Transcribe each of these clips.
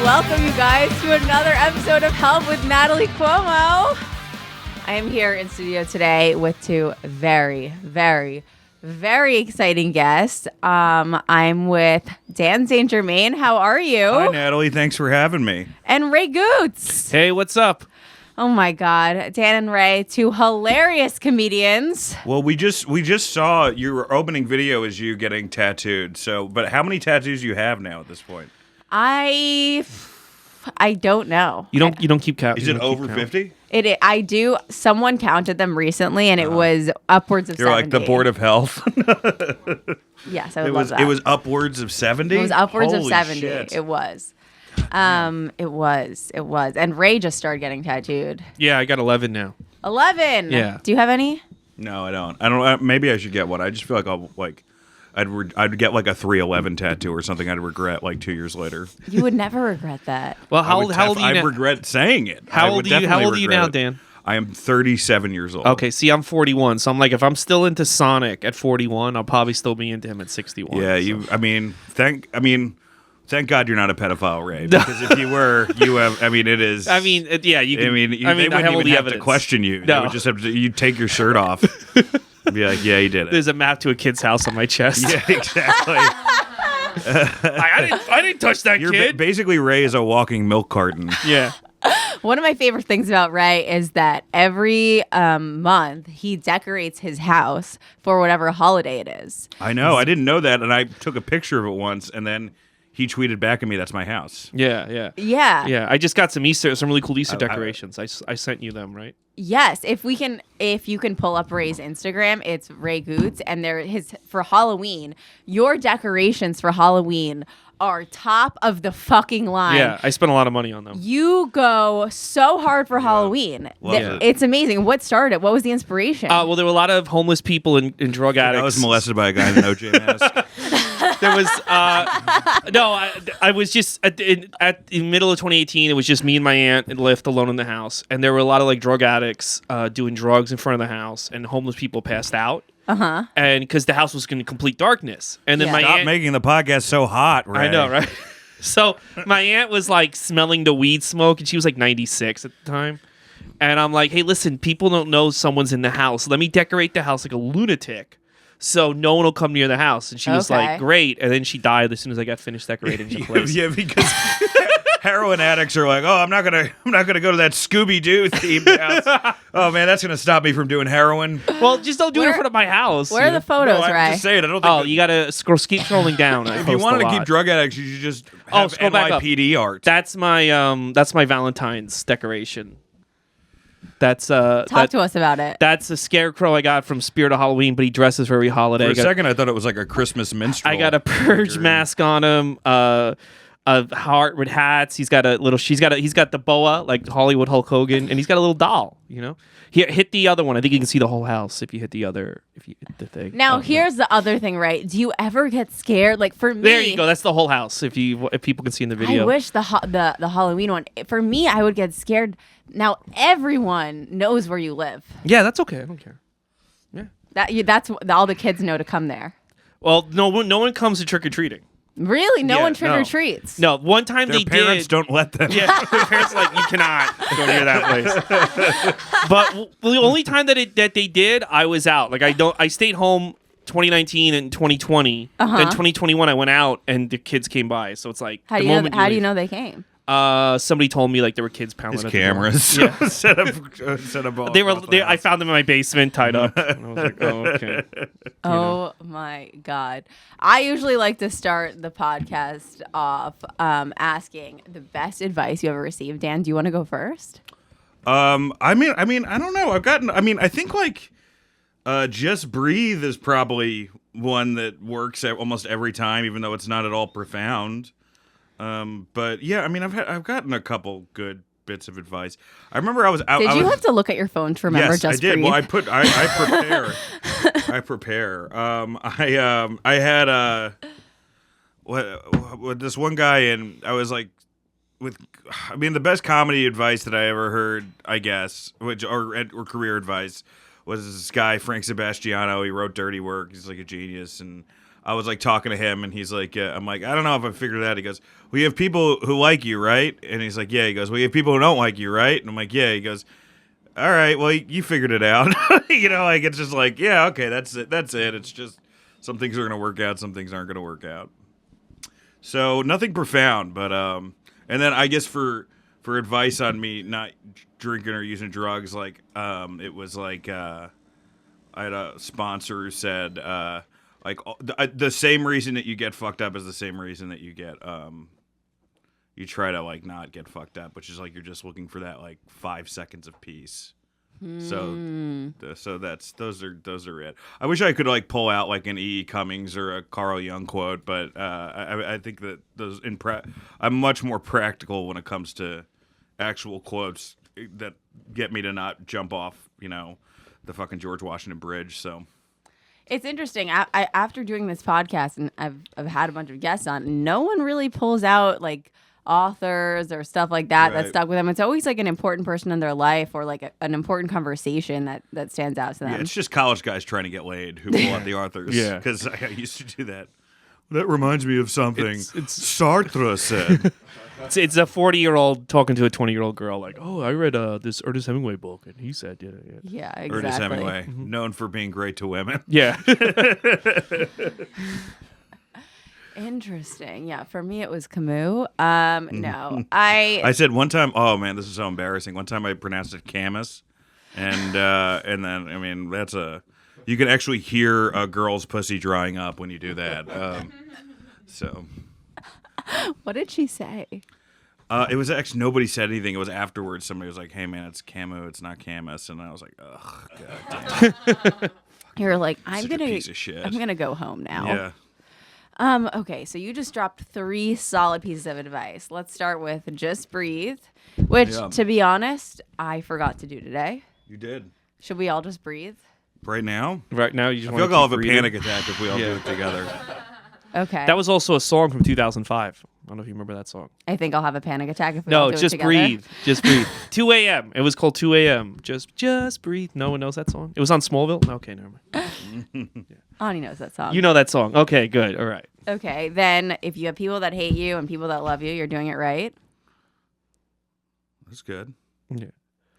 welcome you guys to another episode of Help with Natalie Cuomo. I am here in studio today with two very, very, very exciting guests. I'm with Dan St. Germain. How are you? Hi, Natalie. Thanks for having me. And Ray Gootz. Hey, what's up? Oh my God, Dan and Ray, two hilarious comedians. Well, we just saw your opening video is you getting tattooed. So, but how many tattoos do you have now at this point? I don't know. You don't keep count. Is it over 50? I do. Someone counted them recently, and it was upwards of 70. You're like the Board of Health. Yes, I would love that. It was upwards of 70? It was upwards of Holy 70. shit. It was. It was. And Ray just started getting tattooed. Yeah, I got 11 now. 11. Yeah. Do you have any? No, I don't. Maybe I should get one. I just feel like I'd get like a 311 tattoo or something I'd regret like 2 years later. You would never regret that. Well, how old are you I now? regret saying it. How old are you now, Dan? I am 37 years old. Okay, see, I'm 41, so I'm like, if I'm still into Sonic at 41, I'll probably still be into him at 61. Yeah, so. Thank God you're not a pedophile, Ray. Because if you were, you have. I mean, it is. I mean, yeah, you. Can, they wouldn't even have to question you. No. They would just have to. You take your shirt off. Be like, yeah, you did it. There's a map to a kid's house on my chest. Yeah, exactly. I didn't touch that kid. Basically, Ray is a walking milk carton. Yeah. One of my favorite things about Ray is that every month he decorates his house for whatever holiday it is. I know. I didn't know that, and I took a picture of it once, and then he tweeted back at me, "That's my house." Yeah. Yeah. I just got some really cool Easter decorations. I sent you them, right? Yes, if you can pull up Ray's Instagram, it's Ray Gootz, and for Halloween. Your decorations for Halloween are top of the fucking line. Yeah, I spent a lot of money on them. You go so hard for Halloween. It's amazing. What started it? What was the inspiration? Well, there were a lot of homeless people and drug addicts. I was molested by a guy in an OJ mask. There was I was just in the middle of 2018. It was just me and my aunt and Lyft alone in the house, and there were a lot of like drug addicts doing drugs in front of the house, and homeless people passed out. And because the house was in complete darkness, and then my Stop aunt making the podcast so hot, Ray. I know, right? So my aunt was like smelling the weed smoke, and she was like 96 at the time. And I'm like, hey, listen, people don't know someone's in the house. Let me decorate the house like a lunatic, so no one will come near the house. And she was like, great. And then she died as soon as I got finished decorating the place. Yeah, because heroin addicts are like, oh, I'm not gonna go to that Scooby-Doo themed house. Oh man, that's gonna stop me from doing heroin. Well, just don't do it in front of my house. Where are the photos, No, I'm Ray? just saying, I don't think. You gotta keep scrolling down. If you wanted to keep drug addicts, you should just have scroll back up. NYPD art. That's my Valentine's decoration. That's Talk to us about it. That's a scarecrow I got from Spirit of Halloween, but he dresses for every holiday. For a second, I thought it was like a Christmas minstrel. I got a purge mask on him. A heart with hats. He's got the boa like Hollywood Hulk Hogan, and he's got a little doll. You know, hit the other one. I think you can see the whole house if you hit the thing. Now here's the other thing, right? Do you ever get scared? Like for me, there you go. That's the whole house. If people can see in the video. I wish the Halloween one. For me, I would get scared. Now everyone knows where you live. Yeah, that's okay. I don't care. Yeah, that's all the kids know to come there. Well, no one comes to trick or treating. Really? No one trick or treats? No, one time Their they parents did. don't let them. Yeah, their parents are like, you cannot go near that place. But the only time that they did, I was out. Like I stayed home 2019 and 2020. Then 2021, I went out and the kids came by. So it's like How do you know they came? Somebody told me like there were kids pounding His at cameras. the door. Yeah. set up all They were. across the I house. found them in my basement tied up. And I was like, oh, okay. Oh my God. I usually like to start the podcast off asking the best advice you ever received. Dan, do you want to go first? I mean, I don't know. I think like, just breathe is probably one that works almost every time, even though it's not at all profound. But yeah, I mean, I've gotten a couple good bits of advice. I remember I was out. Did you have to look at your phone to remember? Yes, just I did. breathe? Well, I prepare. I prepare. I had what this one guy, and I was like, the best comedy advice that I ever heard, I guess, or career advice, was this guy Frank Sebastiano. He wrote Dirty Work. He's like a genius, and I was like talking to him, and he's like, I'm like, I don't know if I figured it out. He goes, we have people who like you, right? And he's like, yeah. He goes, we have people who don't like you, right? And I'm like, yeah. He goes, all right, well, you figured it out. Like it's just like, yeah, okay, that's it. It's just some things are gonna work out, some things aren't gonna work out. So nothing profound, but and then I guess for advice on me not drinking or using drugs, like it was like I had a sponsor who said like the same reason that you get fucked up is the same reason that you get you try to like not get fucked up, which is like you're just looking for that like 5 seconds of peace. So that's those are it. I wish I could like pull out like an E. Cummings or a Carl Jung quote, but I think that those I'm much more practical when it comes to actual quotes that get me to not jump off, the fucking George Washington Bridge. So it's interesting. I after doing this podcast, and I've had a bunch of guests on, no one really pulls out like authors or stuff like that that stuck with them. It's always like an important person in their life or like an important conversation that stands out to them. Yeah, it's just college guys trying to get laid who pull out the authors. Yeah, because I used to do that. That reminds me of something Sartre said. It's a 40-year-old talking to a 20-year-old girl like, oh, I read this Ernest Hemingway book, and he said, yeah, exactly. Ernest Hemingway, known for being great to women. Yeah. Interesting. Yeah, for me it was Camus. No, I said one time. Oh man, this is so embarrassing. One time I pronounced it Camus, and then I mean you can actually hear a girl's pussy drying up when you do that. So, what did she say? It was actually nobody said anything. It was afterwards. Somebody was like, "Hey man, it's Camus. It's not Camus," and I was like, "Ugh, god damn." You're like, I'm Such a piece of shit. gonna go home now. Yeah. Okay, so you just dropped 3 solid pieces of advice. Let's start with just breathe, which, to be honest, I forgot to do today. You did. Should we all just breathe? Right now? Right now, you just I feel like I'll have a panic attack if we all do it together. Okay. That was also a song from 2005. I don't know if you remember that song. I think I'll have a panic attack if we all do it just together. breathe. Just breathe. 2 a.m. It was called 2 a.m. Just breathe. No one knows that song? It was on Smallville? Okay, never mind. Ani knows that song. You know that song. Okay, good. All right. Okay, then if you have people that hate you and people that love you, you're doing it right. That's good. Yeah.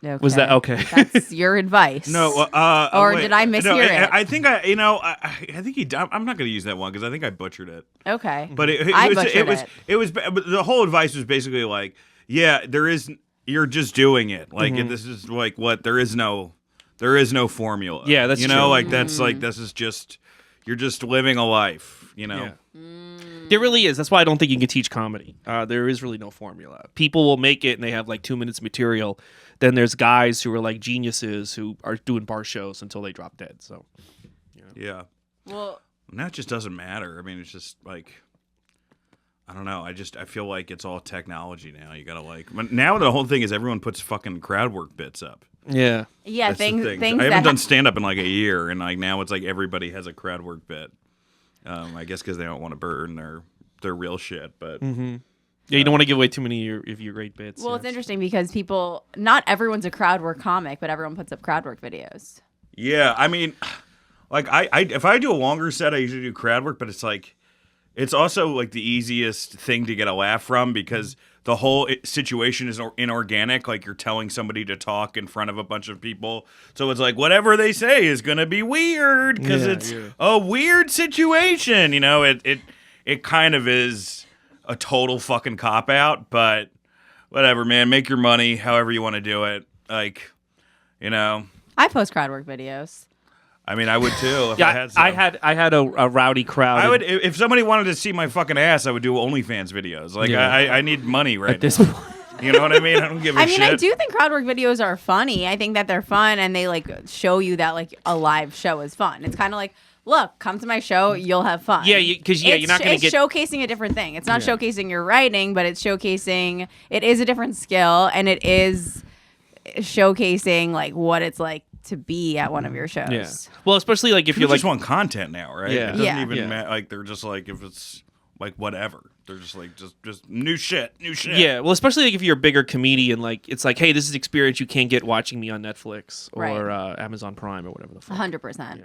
Okay. Was that okay? That's your advice. No, or wait, did I mishear it? I think I think he. I'm not going to use that one because I think I butchered it. Okay, but it was. But the whole advice was basically like, yeah, you're just doing it. Like this is like what there is no formula. Yeah, that's true. like that's like this is just you're just living a life. Yeah. There really is. That's why I don't think you can teach comedy. There is really no formula. People will make it and they have like 2 minutes material. Then there's guys who are like geniuses who are doing bar shows until they drop dead. So, yeah. Well, and that just doesn't matter. I mean, it's just like, I don't know. I feel like it's all technology now. You gotta now the whole thing is everyone puts fucking crowd work bits up. Yeah. Yeah. That's things. I haven't done stand up in like a year, and like now it's like everybody has a crowd work bit. I guess because they don't want to burn their real shit, but. Yeah, you don't want to give away too many of your great bits. Well, it's interesting because not everyone's a crowd work comic, but everyone puts up crowd work videos. Yeah, I mean, like I if I do a longer set, I usually do crowd work, but it's also like the easiest thing to get a laugh from because the whole situation is inorganic. Like you're telling somebody to talk in front of a bunch of people, so it's like whatever they say is gonna be weird because it's a weird situation. It kind of is a total fucking cop out, but whatever, man. Make your money however you want to do it. I post crowd work videos. I mean, I would too. If I had some. I had a rowdy crowd. I would if somebody wanted to see my fucking ass. I would do OnlyFans videos. Like I need money right at this now. point. You know what I mean? I don't give a shit. I do think crowd work videos are funny. I think that they're fun and they like show you that like a live show is fun. It's kind of like, look, come to my show, you'll have fun. Yeah, because you're not going to get... It's showcasing a different thing. It's not showcasing your writing, but it's showcasing... It is a different skill, and it is showcasing like what it's like to be at one of your shows. Yeah. Well, especially like if People you're just want content now, right? Yeah. It doesn't even matter. Like they're just like if it's like whatever. They're just like just new shit. Yeah. Well, especially like if you're a bigger comedian, like it's like, hey, this is an experience you can't get watching me on Netflix or Amazon Prime or whatever the fuck. 100%. Yeah.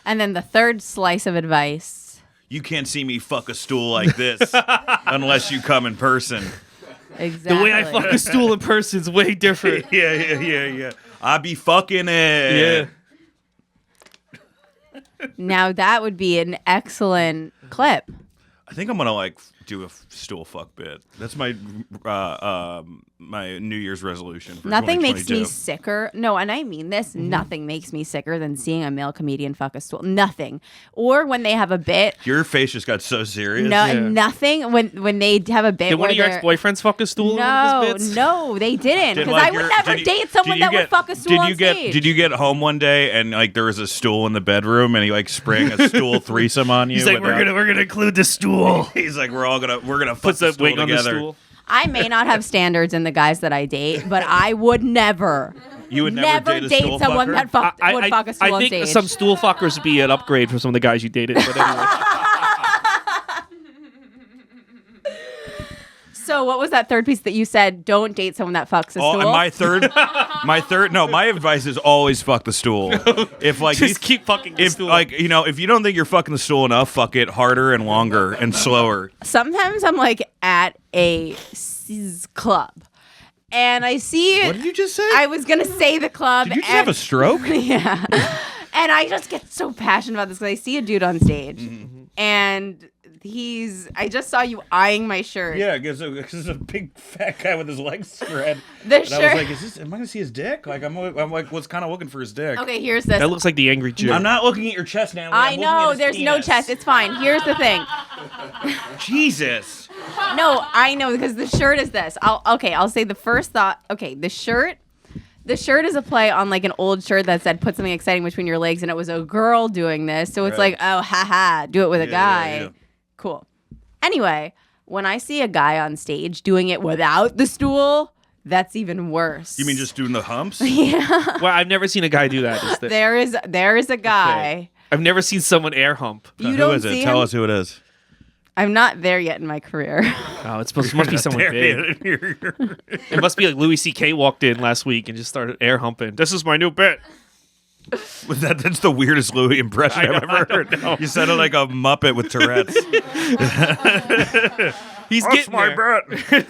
And then the third slice of advice. you can't see me fuck a stool like this unless you come in person. Exactly. The way I fuck a stool in person is way different. Yeah. I be fucking it. Yeah. Now that would be an excellent clip. I think I'm gonna do a stool fuck bit. That's my my New Year's resolution. For Nothing makes 2022. me sicker. No, and I mean this. Nothing makes me sicker than seeing a male comedian fuck a stool. Nothing. Or when they have a bit. Your face just got so serious. No, Yeah. nothing. When they have a bit. Did one where of your they're- ex-boyfriends fuck a stool in one of his bits? No, they didn't. Did, Because I would never did you- date someone did you that would fuck a stool on stage. Did you get home one day and there was a stool in the bedroom and he sprang a stool threesome on you? He's like, we're gonna include the stool. He's like, we're gonna fuck Puts the the stool wig on the together. stool. I may not have standards in the guys that I date, but I would never. You would never date a stool someone fucker? that would fuck a stool I on think stage. some stool fuckers would be an upgrade for some of the guys you dated. But anyway. So what was that third piece that you said? Don't date someone that fucks a stool. And my advice is always fuck the stool. If Just keep fucking the stool. if you don't think you're fucking the stool enough, fuck it harder and longer and slower. Sometimes I'm at a club, and I see. What did you just say? I was gonna say the club. Did you just have a stroke? Yeah. And I just get so passionate about this because I see a dude on stage, and I just saw you eyeing my shirt. Yeah, because it's a big fat guy with his legs spread. The And shirt. I was like, am I gonna see his dick? Was kind of looking for his dick. Okay, here's this. That looks like the angry Jew. I'm not looking at your chest now. I know there's no chest. It's fine. Here's the thing. Jesus. No, I know because the shirt is this. I'll say the first thought. Okay, the shirt. The shirt is a play on an old shirt that said "put something exciting between your legs," and it was a girl doing this. So it's Right. oh, haha, do it with a guy. Yeah. Cool. Anyway, when I see a guy on stage doing it without the stool, that's even worse. You mean just doing the humps? Well, I've never seen a guy do that. there is a guy. Okay. I've never seen someone air hump. You Who don't is it? see Tell him? us who it is. I'm not there yet in my career. Oh, it must be someone big. It must be like Louis C.K. walked in last week and just started air humping. This is my new bit. That's the weirdest Louis impression I've ever heard. You sounded like a Muppet with Tourette's. He's getting there.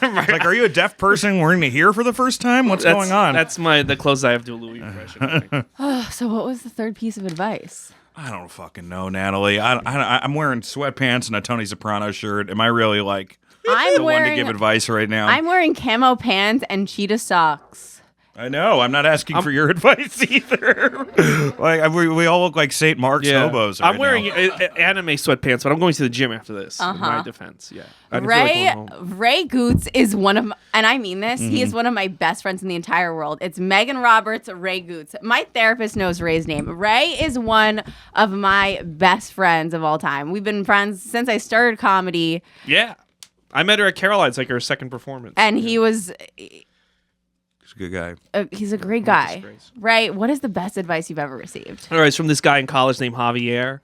Like, are you a deaf person wearing to hear for the first time? What's going on? That's the closest I have to a Louis impression. So what was the third piece of advice? I don't fucking know, Natalie. I'm wearing sweatpants and a Tony Soprano shirt. Am I really I'm the one to wearing give advice right now? I'm wearing camo pants and cheetah socks. I know. I'm not asking for your advice either. We all look like St. Mark's hobos. I'm right wearing now. anime sweatpants, but I'm going to the gym after this. In my defense, yeah. I didn't feel like going home. Ray Gootz is one of, and I mean this, he is one of my best friends in the entire world. It's Megan Roberts, Ray Gootz. My therapist knows Ray's name. Ray is one of my best friends of all time. We've been friends since I started comedy, Yeah. I met her at Caroline's, her second performance. and he was, He's a good guy. he's a great guy. disgrace. Ray, what is the best advice you've ever received? All right, it's from this guy in college named Javier.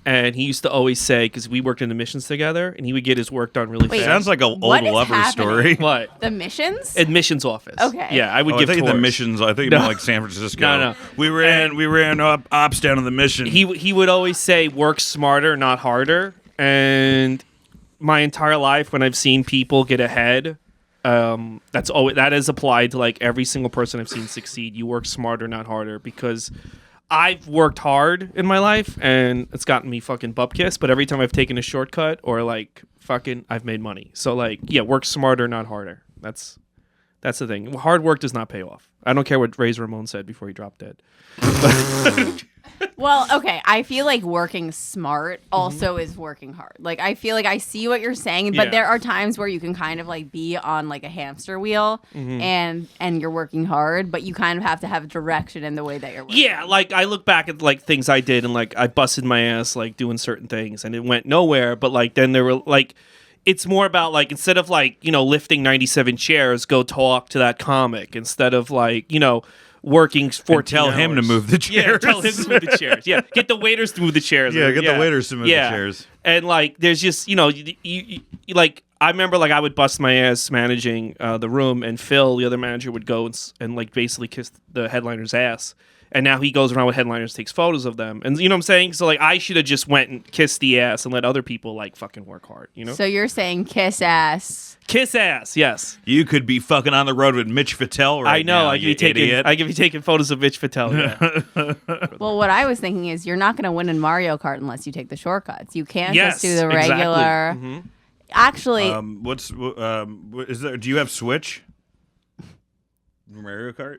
And he used to always say, because we worked in admissions together, and he would get his work done really Wait. fast. Sounds like an old What is lover happening? story. What? The missions? Admissions office. Okay. Yeah, I would Oh, I give think tours. the missions. I think you meant like San Francisco. No. We ran ops down to the mission. He would always say, work smarter, not harder. And my entire life, when I've seen people get ahead, that is applied to every single person I've seen succeed. You work smarter, not harder, because I've worked hard in my life and it's gotten me fucking butt kissed, but every time I've taken a shortcut or I've made money. So work smarter, not harder. That's the thing. Hard work does not pay off. I don't care what Razor Ramon said before he dropped dead. Well, okay. I feel like working smart also is working hard. I feel like I see what you're saying, but Yeah. there are times where you can kind of be on a hamster wheel and you're working hard, but you kind of have to have direction in the way that you're working. Yeah, I look back at things I did and I busted my ass doing certain things and it went nowhere, but then there were it's more about instead of lifting 97 chairs, go talk to that comic instead of working 14 And tell him to hours. move the Yeah, chairs. tell him to move the chairs. Yeah, get the waiters to move the chairs. Yeah, get the waiters to move the chairs. And there's just you I remember I would bust my ass managing the room, and Phil, the other manager, would go and basically kiss the headliner's ass. And now he goes around with headliners, takes photos of them. And you know what I'm saying? So like I should have just went and kissed the ass and let other people like fucking work hard, you know? So you're saying kiss ass. Kiss ass, yes. You could be fucking on the road with Mitch Fattel right I know. now, I could be taking photos of Mitch Fattel. Yeah. Well, what I was thinking is you're not going to win in Mario Kart unless you take the shortcuts. You can't Yes, just do the exactly. regular. Mhm. Actually, Is there? Do you have Switch? Mario Kart?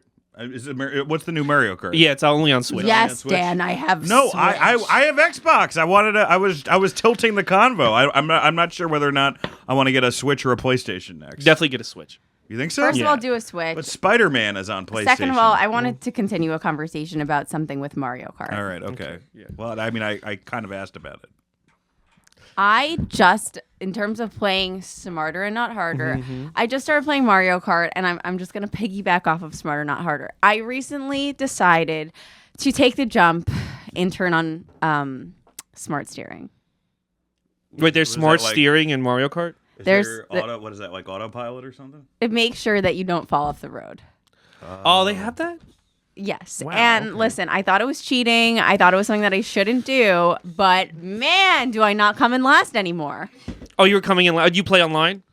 What's the new Mario Kart? Yeah, it's only on Switch. yes, Switch? Dan, I have. No, Switch. I have Xbox. I was tilting the convo. I'm not sure whether or not I want to get a Switch or a PlayStation next. Definitely get a Switch. You think so? First of Yeah. all, do a Switch. But Spider-Man is on PlayStation. Second of all, I wanted to continue a conversation about something with Mario Kart. All right, okay. Yeah. Well, I mean, I kind of asked about it. I just, in terms of playing smarter and not harder, I just started playing Mario Kart, and I'm just going to piggyback off of smarter, not harder. I recently decided to take the jump and turn on smart steering. Wait, there's Was smart that like- steering in Mario Kart? Is There's there what is that, like autopilot or something? It makes sure that you don't fall off the road. Oh, they have that? Yes. Wow, and okay. listen, I thought it was cheating. I thought it was something that I shouldn't do. But man, do I not come in last anymore. Oh, you were coming in. You play online?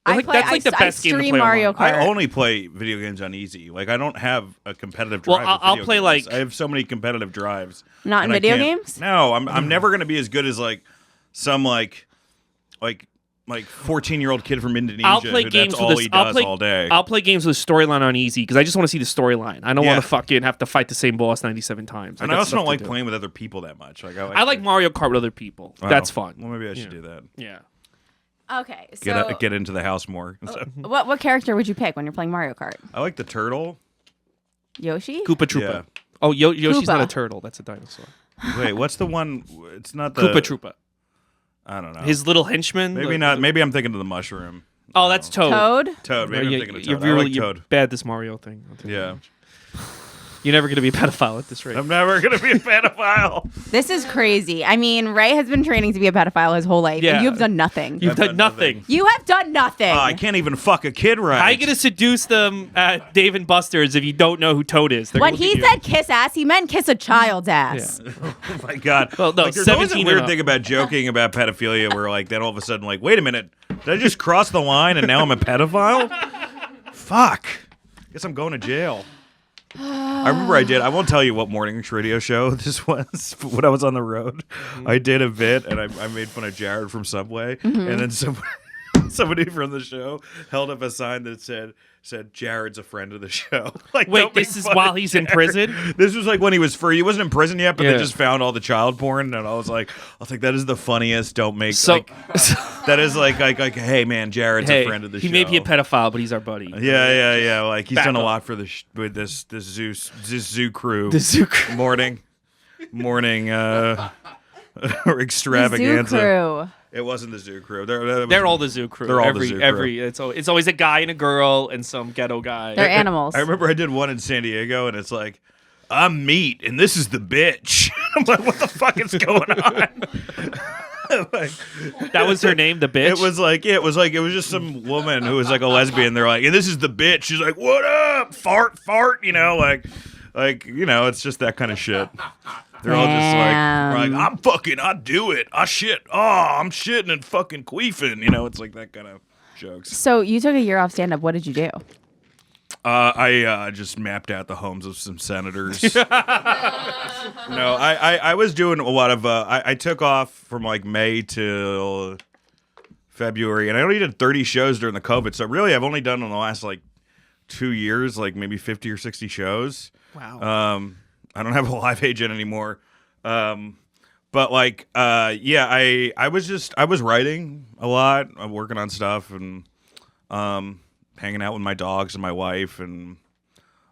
That's like the best game to stream play Mario online. Kart. I only play video games on easy. Like I don't have a competitive Well, drive. with I'll video play, games. like- I have so many competitive drives. Not in and I video can't- games? No, I'm never gonna be as good as like some like 14-year-old kid from Indonesia. I'll play who games that's with all this. he does all day. I'll play games with storyline on easy because I just want to see the storyline. I don't Yeah. want to fucking have to fight the same boss 97 times. and got I also stuff don't to like do. playing with other people that much. Like I like Mario Kart with other people. Oh, That's fun. Well, maybe I should Yeah. do that. Yeah. Okay. So Get into the house more. what character would you pick when you're playing Mario Kart? I like the turtle. Yoshi? Koopa Troopa. Yeah. Oh, Yoshi's not a Koopa. turtle. That's a dinosaur. Wait, what's the one? It's not the Koopa Troopa. I don't know. His little henchman. Maybe not. Maybe I'm thinking of the mushroom. Oh, that's Toad. Toad? Toad. Maybe No, I'm thinking of you're Toad. I like you're Toad. bad this Mario thing. I'll tell you Yeah. that much. You're never gonna be a pedophile at this rate. I'm never gonna be a pedophile. This is crazy. I mean, Ray has been training to be a pedophile his whole life, Yeah. and you've done nothing. You've I've done done nothing. You have done nothing. I can't even fuck a kid right. How are you gonna seduce them at Dave and Buster's if you don't know who Toad is? They're When gonna look he at you. said kiss ass, he meant kiss a child's ass. Oh my god. Well, no, like, there's always a 17 and weird up. thing about joking about pedophilia where like then all of a sudden like, wait a minute, did I just cross the line and now I'm a pedophile? Fuck. Guess I'm going to jail. I remember I won't tell you what morning radio show this was when I was on the road. I did a bit and I made fun of Jared from Subway, and then somebody from the show held up a sign that said Jared's a friend of the show. Like, Wait, don't make this is fun while of he's in Jared. prison? This was like when he was free. He wasn't in prison yet, but Yeah. they just found all the child porn, and I was like, that is the funniest. Don't make So, like, that is like, hey man, Jared's hey, a friend of the he show. may be a pedophile, but he's our buddy. Yeah. Like he's Back done a up. lot for with this zoo crew. The zoo crew. morning or The Zoo extravaganza. Crew. It wasn't the zoo crew. They're all the zoo crew. They're all the zoo crew. It's always a guy and a girl and some ghetto guy. They're animals. I remember I did one in San Diego, and it's like, I'm meat, and this is the bitch. I'm like, what the fuck is going on? Like, That was her name, the bitch. it was just some woman who was like a lesbian. They're like, and this is the bitch. She's like, what up, fart, you know, like it's just that kind of shit. They're all just like, I do it, I shit, I'm shitting and fucking queefing, you know, it's like that kind of jokes. So you took a year off stand-up. What did you do? I just mapped out the homes of some senators. No, I was doing a lot of. I took off from like May till February, and I only did 30 shows during the COVID. So really, I've only done in the last like 2 years, like maybe 50 or 60 shows. Wow. I don't have a live agent anymore. But like, yeah, I was writing a lot. I'm working on stuff and hanging out with my dogs and my wife and.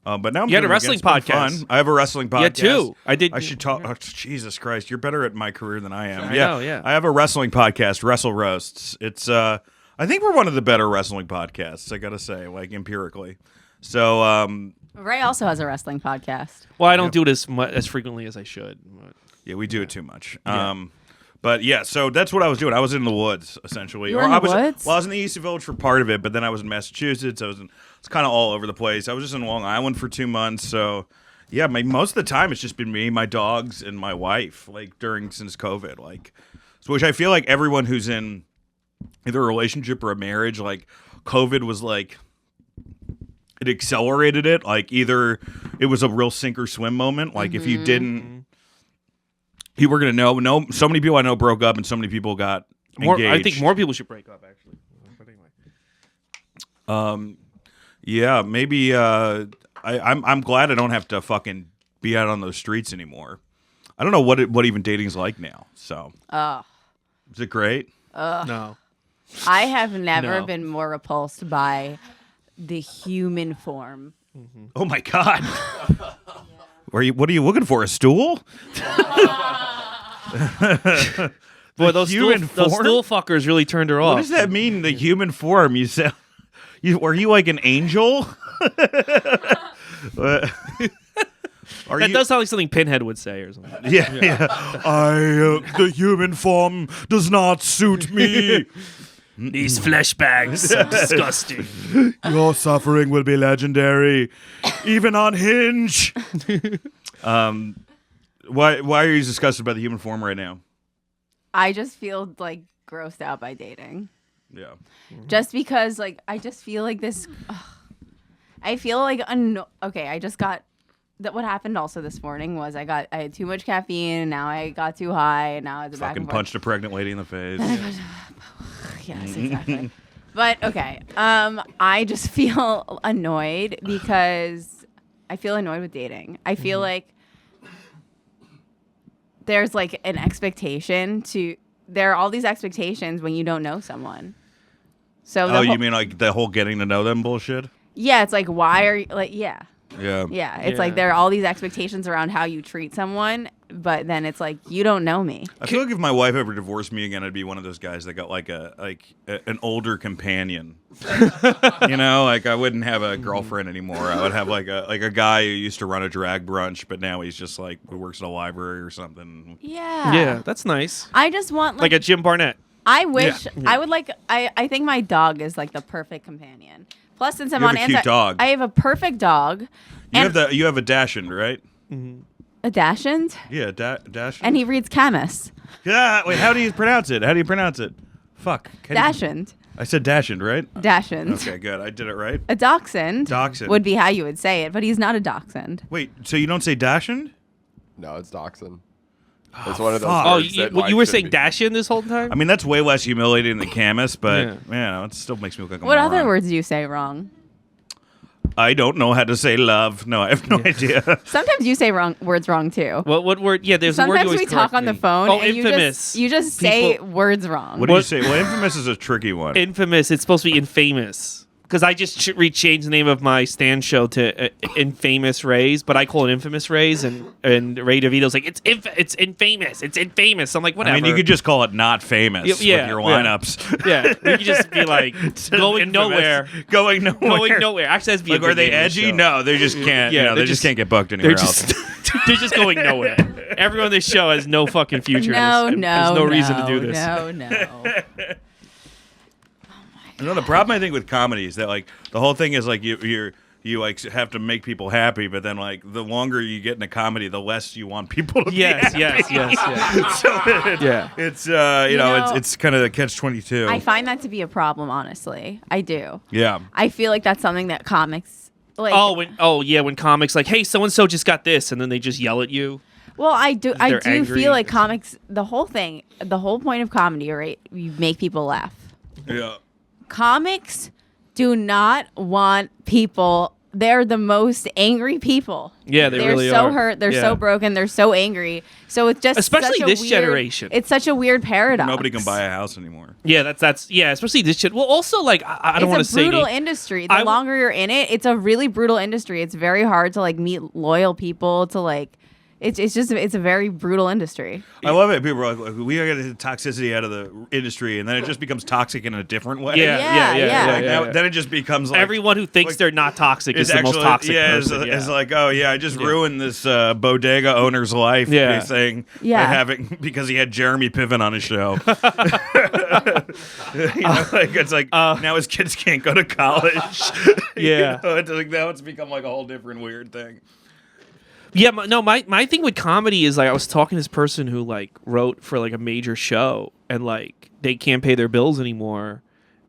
But now I'm You had a doing it again. wrestling It's been podcast. fun. I have a wrestling podcast. Yeah, too. I did. I should talk. Oh, Jesus Christ, you're better at my career than I am. I know, yeah. I have a wrestling podcast, Wrestle Roasts. It's I think we're one of the better wrestling podcasts. I gotta say, like empirically. So Ray also has a wrestling podcast. Well, I don't do it as frequently as I should. yeah, we do it too much. Yeah. But yeah, so that's what I was doing. I was in the woods essentially. You were in the woods? Well, I was in the East Village for part of it, but then I was in Massachusetts. It's kind of all over the place. I was just in Long Island for 2 months. So Yeah, most of the time it's just been me, my dogs, and my wife. Like since COVID, which I feel like everyone who's in either a relationship or a marriage, like COVID was like it accelerated it. Like either it was a real sink or swim moment. Like if you didn't, you were gonna know. No, so many people I know broke up, and so many people got engaged. I think more people should break up actually. But anyway. Yeah, maybe. I'm glad I don't have to fucking be out on those streets anymore. I don't know what even dating's like now. So, is it great? No. I have never No. been more repulsed by the human form. Oh my god! What are you looking for? A stool? Boy, those human stool form? fuckers really turned her off. What does that mean? The human form? You said? Were you like an angel? That That does sound like something Pinhead would say or something. Yeah. The human form does not suit me. These flesh bags are disgusting. Your suffering will be legendary, even on Hinge. Why are you disgusted by the human form right now? I just feel like grossed out by dating. Yeah. Just because, like, I just feel like this. I feel like okay. I just got that. What happened also this morning was I had too much caffeine, and now I got too high, and now it's back Fucking and forth. punched a pregnant lady in the face. Yes, exactly. But okay, I just feel annoyed because I feel annoyed with dating. I feel like there's like an expectation there are all these expectations when you don't know someone. So You mean like the whole getting to know them bullshit? yeah, it's like why are you like yeah. Yeah. Yeah, it's Yeah. like there are all these expectations around how you treat someone, but then it's like you don't know me. I feel like if my wife ever divorced me again, I'd be one of those guys that got like an older companion. You know, like I wouldn't have a girlfriend anymore. I would have like a guy who used to run a drag brunch, but now he's just like who works at a library or something. Yeah. Yeah, that's nice. I just want Like a Jim Barnett. I wish Yeah. I would like I think my dog is like the perfect companion. Plus since I'm You have on a cute dog. I have a perfect dog. You have a Dachshund, right? A Dachshund, Yeah, Dachshund. and he reads Camus. Yeah. Wait, how do you pronounce it? Fuck. Dachshund. I said Dachshund, right? Dachshund. Okay, good. I did it right. A dachshund. Dachshund. would be how you would say it, but he's not a dachshund. Wait, so you don't say Dachshund? No, it's dachshund. It's one of those fuck. Oh, words that, like, you were should saying be- Dashin this whole time? I mean, that's way less humiliating than Camus, but Yeah. it still makes me look like a What moron. other words do you say wrong? I don't know how to say love. No, I have no idea. Sometimes you say words wrong too. What word? Yeah, there's a word you Sometimes always we talk on the correct me. phone Oh, and infamous. you just say People- words wrong. What do you What- say? Well, infamous is a tricky one. Infamous. It's supposed to be infamous. Because I just rechanged the name of my stand show to Infamous Rays, but I call it Infamous Rays, and Ray DeVito's like, it's infamous. It's infamous. I'm like, whatever. I mean, you could just call it not famous with your lineups. Yeah, we could just be like, going Infamous. nowhere. Going nowhere. Going nowhere. Actually, that's be Like, a good are they name of the edgy? show. No, they just can't. Yeah, Yeah, they're they just just- can't get booked They're anywhere just else. they're just going nowhere. Everyone on this show has no fucking future. No, in this. no, There's no reason to do this. No. You know, the problem I think with comedy is that like the whole thing is like you like have to make people happy, but then like the longer you get in a comedy, the less you want people to Yes, be happy. yes. So Yeah. it's You know, it's kind of the catch-22. I find that to be a problem, honestly. I do. Yeah. I feel like that's something that comics like. When comics like, hey, so and so just got this, and then they just yell at you. Well, I do They're angry. feel like comics. The whole point of comedy, right? You make people laugh. Yeah. Comics do not want people. They're the most angry people. Yeah, they they're really so are. hurt. They're Yeah. so broken. They're so angry. So it's just Especially such a this weird- generation. It's such a weird paradox. Nobody can buy a house anymore. Yeah, that's especially this shit. Well, also like I don't want to It's a say brutal industry. The I w- longer you're in it, it's a really brutal industry. It's very hard to like meet loyal people. To like, it's a very brutal industry. I love it. People are like, we gotta get the toxicity out of the industry, and then it just becomes toxic in a different way. Yeah. Like, then it just becomes like everyone who thinks like, they're not toxic is it's the most toxic yeah, person. It's like, oh yeah, I just ruined this bodega owner's life Yeah. by saying Yeah. because he had Jeremy Piven on his show. You know, like it's like now his kids can't go to college. Yeah. You know, it's like now it's become like a whole different weird thing. Yeah, my thing with comedy is like I was talking to this person who like wrote for like a major show and like they can't pay their bills anymore.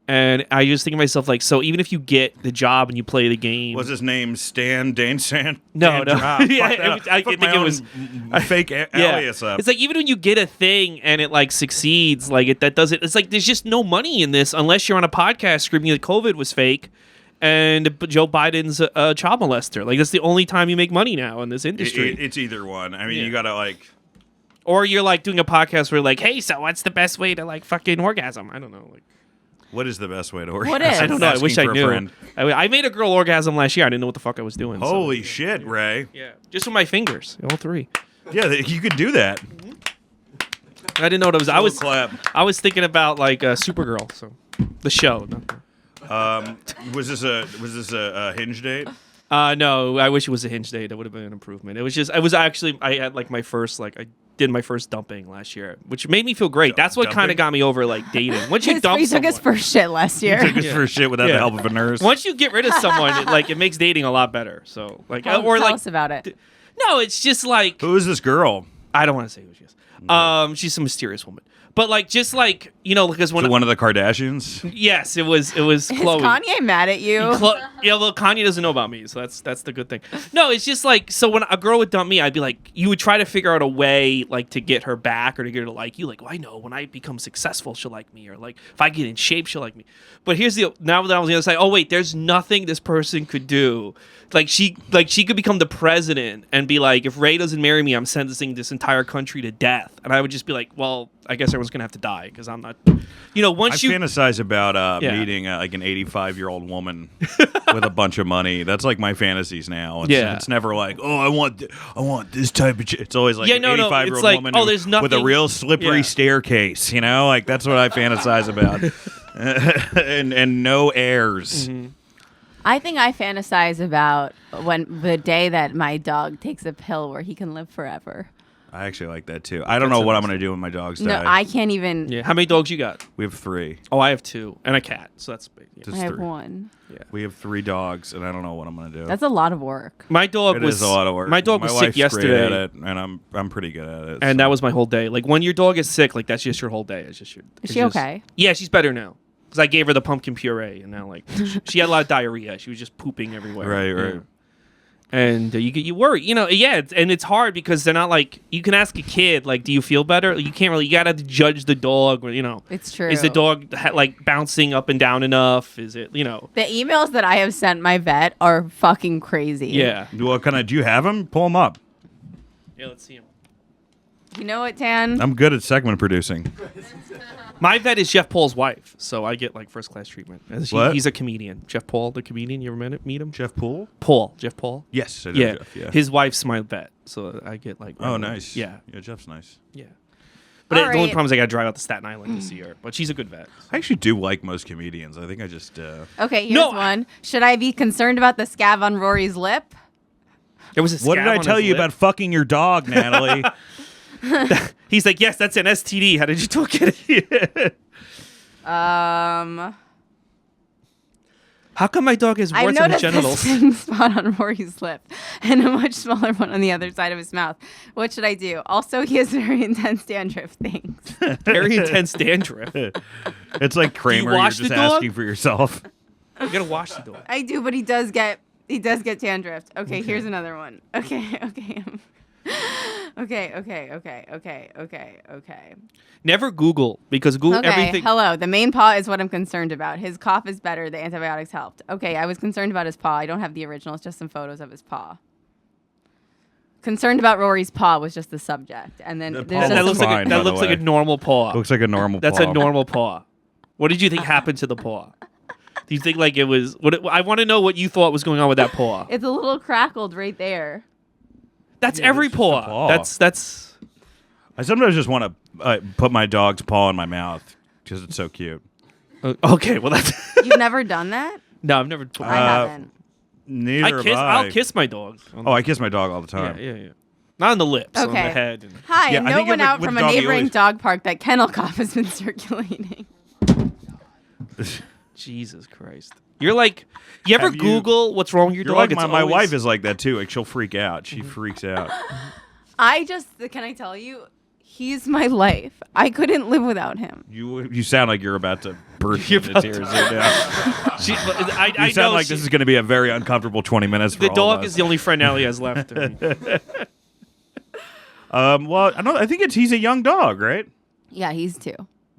And I just think to myself, like, so even if you get the job and you play the game, Was his name Stan Dane Stan? No. Dan Yeah, I Fuck think my it was own fake alias up. It's like even when you get a thing and it like succeeds, like that doesn't. It's like there's just no money in this unless you're on a podcast screaming that COVID was fake and Joe Biden's a child molester. Like that's the only time you make money now in this industry. It's either one. I mean, you gotta like. Or you're like doing a podcast where like, hey, so what's the best way to like fucking orgasm? I don't know, like. What is the best way to orgasm? What is? I don't know. I Asking wish I for a knew. friend. I made a girl orgasm last year. I didn't know what the fuck I was doing. so- Holy shit, Ray! Yeah, just with my fingers, all three. Yeah, you could do that. I didn't know what it was. Clap. I was thinking about like Supergirl, so the show. Was this a hinge date? No, I wish it was a hinge date. That would have been an improvement. I had like my first I did my first dumping last year, which made me feel great. That's what kind of got me over like dating. Once you dump He took someone, his first shit last year. Took his first shit without the help of a nurse. once you get rid of someone, it makes dating a lot better. So like, Tell or like, us about it. no, it's just like Who is this girl? I don't want to say who she is. She's a mysterious woman. But like, just like because when One of the Kardashians? yes, it was Is Chloe. Kanye mad at you? Yeah, well, Kanye doesn't know about me, so that's the good thing. No, it's just like so when a girl would dump me, I'd be like, you would try to figure out a way like to get her back or to get her to like you. Like, well, I know when I become successful, she'll like me, or like if I get in shape, she'll like me. But here's now that I was gonna say, oh wait, there's nothing this person could do. Like she could become the president and be like, if Ray doesn't marry me, I'm sentencing this entire country to death. And I would just be like, well, I guess everyone's gonna have to die because I'm not. Once I you fantasize about Yeah. meeting like an 85-year-old woman with a bunch of money. That's like my fantasies now. It's never like, oh, I want this type of. It's always like Yeah, an no, 85-year-old it's like, woman oh, there's with a nothing- real slippery Yeah. staircase. Like that's what I fantasize about, and no heirs. Mm-hmm. I think I fantasize about when the day that my dog takes a pill where he can live forever. I actually like that too. I don't know what I'm gonna do when my dogs die. No, I can't even. yeah, how many dogs you got? We have 3. Oh, I have 2 and a cat, so that's big. Yeah. Just I have 3. one. We have 3 dogs, and I don't know what I'm gonna do. That's a lot of work. My dog It was is a lot of work. My dog was wife's sick yesterday, great at it, and I'm pretty good at it. and so. that was my whole day. Like when your dog is sick, like that's just your whole day. It's just your. Is she okay? Yeah, she's better now. Because I gave her the pumpkin puree, and now like she had a lot of diarrhea. She was just pooping everywhere. Right. Yeah. And you worry, and it's hard because they're not like you can ask a kid like, do you feel better? You can't really. You gotta judge the dog, or It's true. Is the dog like bouncing up and down enough? Is it The emails that I have sent my vet are fucking crazy. Yeah. What kind of? Do you have them? Pull them up. Yeah, let's see him. You know what, Tan? I'm good at segment producing. My vet is Jeff Paul's wife, so I get like first class treatment. What? He's a comedian. Jeff Paul, the comedian. You ever meet him? Jeff Poole? Jeff Paul. Yes, I know Yeah. Jeff. Yeah. His wife's my vet, so I get like. Oh, nice. Yeah, Yeah, Jeff's nice. yeah. But All the only right. problem is I got to drive out to Staten Island to see her. But she's a good vet. I actually do like most comedians. I think I just. Okay, here's No, one. Should I be concerned about the scab on Rory's lip? There was a What did scab I on tell his you lip. about fucking your dog, Natalie? He's like, yes, that's an STD. How did you do it? How come my dog has I've warts on his noticed genitals? this thin spot on Rory's lip and a much smaller one on the other side of his mouth. What should I do? Also, he has very intense dandruff things. Very intense dandruff. You It's like Kramer. You're wash just the dog? asking for yourself. gotta wash the dog. I do, but he does get dandruff. Okay, here's another one. Okay. Okay. Never Google because Google Okay, everything. hello. The main paw is what I'm concerned about. His cough is better. The antibiotics helped. Okay, I was concerned about his paw. I don't have the original. It's just some photos of his paw. Concerned about Rory's paw was just the subject. And then The there's paw just That was looks some- like fine, that by the looks like a way. normal paw. Looks like a normal That's paw. a normal paw. What did you think happened to the paw? Do you think like it was? I want to know what you thought was going on with that paw. It's a little crackled right there. That's Yeah, every that's just a paw. paw. That's. I sometimes just want to put my dog's paw in my mouth because it's so cute. Okay, well that's. You've never done that? No, I've never. I haven't. Neither have I. I'll kiss my dogs. Oh, I kiss my dog all the time. Yeah. Not on the lips, on the Okay. head. And... Hi, Yeah, a I note think went with- out with from a dog, you neighboring always- dog park that kennel cough has been circulating. Jesus Christ. You're like, you ever Have you- Google what's wrong with your You're dog? like It's my always- wife is like that too. Like she'll freak out. She freaks out. Can I tell you, he's my life. I couldn't live without him. You sound like you're about to burst You're into about tears right now. I You sound know like this is going to be a very uncomfortable 20 minutes for the all dog of us. is the only friend Allie has left. Well, I think he's a young dog, right? Yeah, he's 2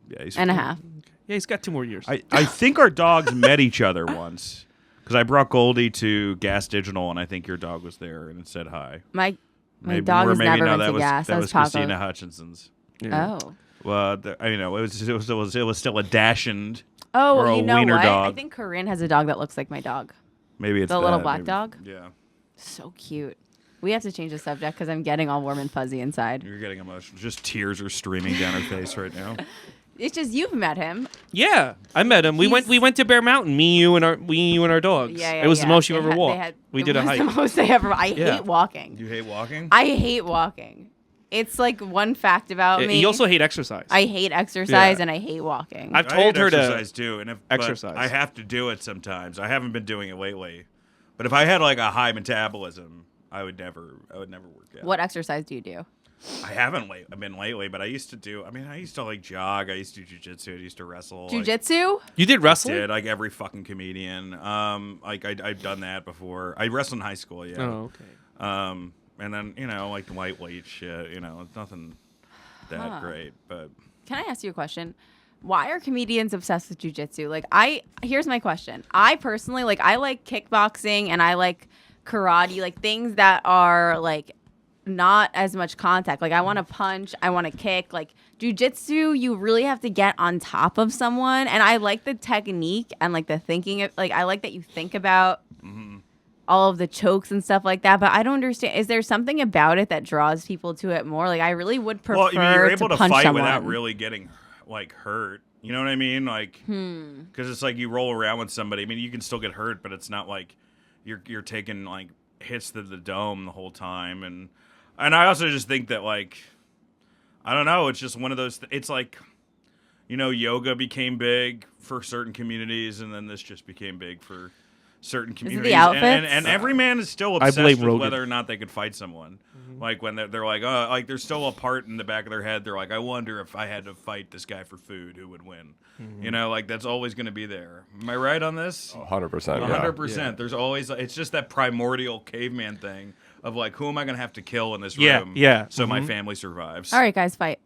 Yeah, he's and a half. Yeah, he's got 2 more years. I think our dogs met each other once because I brought Goldie to Gas Digital and I think your dog was there and it said hi. My Maybe, dog or has maybe never no, been that to was gas. that was Paco. Christina Hutchinson's. Yeah. Oh. Well, it was still a dashing. Oh, Or a you know wiener what? dog. I think Corinne has a dog that looks like my dog. Maybe it's The little that, black maybe. dog? Yeah, So cute. We have to change the subject because I'm getting all warm and fuzzy inside. you're getting emotional. Just tears are streaming down her face right now. It's just you've met him. Yeah, I met him. We He's- went to Bear Mountain. Me, you, and our dogs. Yeah, it was the most you They ever had- walked. We it did a was hike. The most I ever. I Yeah. hate walking. You hate walking? I hate walking. It's like one fact about me. You also hate exercise. I hate exercise Yeah. and I hate walking. I've I told hate her to exercise too, and but exercise. I have to do it sometimes. I haven't been doing it lately, but if I had like a high metabolism, I would never work out. What exercise do you do? I haven't been lately, but I used to do. I mean, I used to like jog. I used to do jujitsu. I used to wrestle. Jiu-jitsu? You did wrestling? Did like every fucking comedian. Like I've done that before. I wrestled in high school. Yeah. Oh, okay. And then like lightweight shit. It's nothing that great, but. Can I ask you a question? Why are comedians obsessed with jiu-jitsu? Here's my question. I personally I like kickboxing and I like karate, like things that are like not as much contact. Like I want to punch, I want to kick. Like jiu-jitsu, you really have to get on top of someone, and I like the technique and like the thinking of I like that you think about all of the chokes and stuff like that. But I don't understand. Is there something about it that draws people to it more? Like I really would prefer Well, you're able to to punch fight someone without really getting like hurt. You know what I mean? Like, because it's like you roll around with somebody. I mean, you can still get hurt, but it's not like you're taking like hits to the dome the whole time. And I also just think that like I don't know. It's just one of those. It's like yoga became big for certain communities, and then this just became big for certain communities. outfits? And every man is still I obsessed blame with Rogan. whether or not they could fight someone. Like when they're like, oh, like there's still a part in the back of their head. They're like, I wonder if I had to fight this guy for food, who would win? Like that's always going to be there. Am I right on this? 100%. Yeah. 100%. There's always, it's just that primordial caveman thing of like, who am I going to have to kill in this Yeah, room? yeah. So my family survives. All right, guys, fight.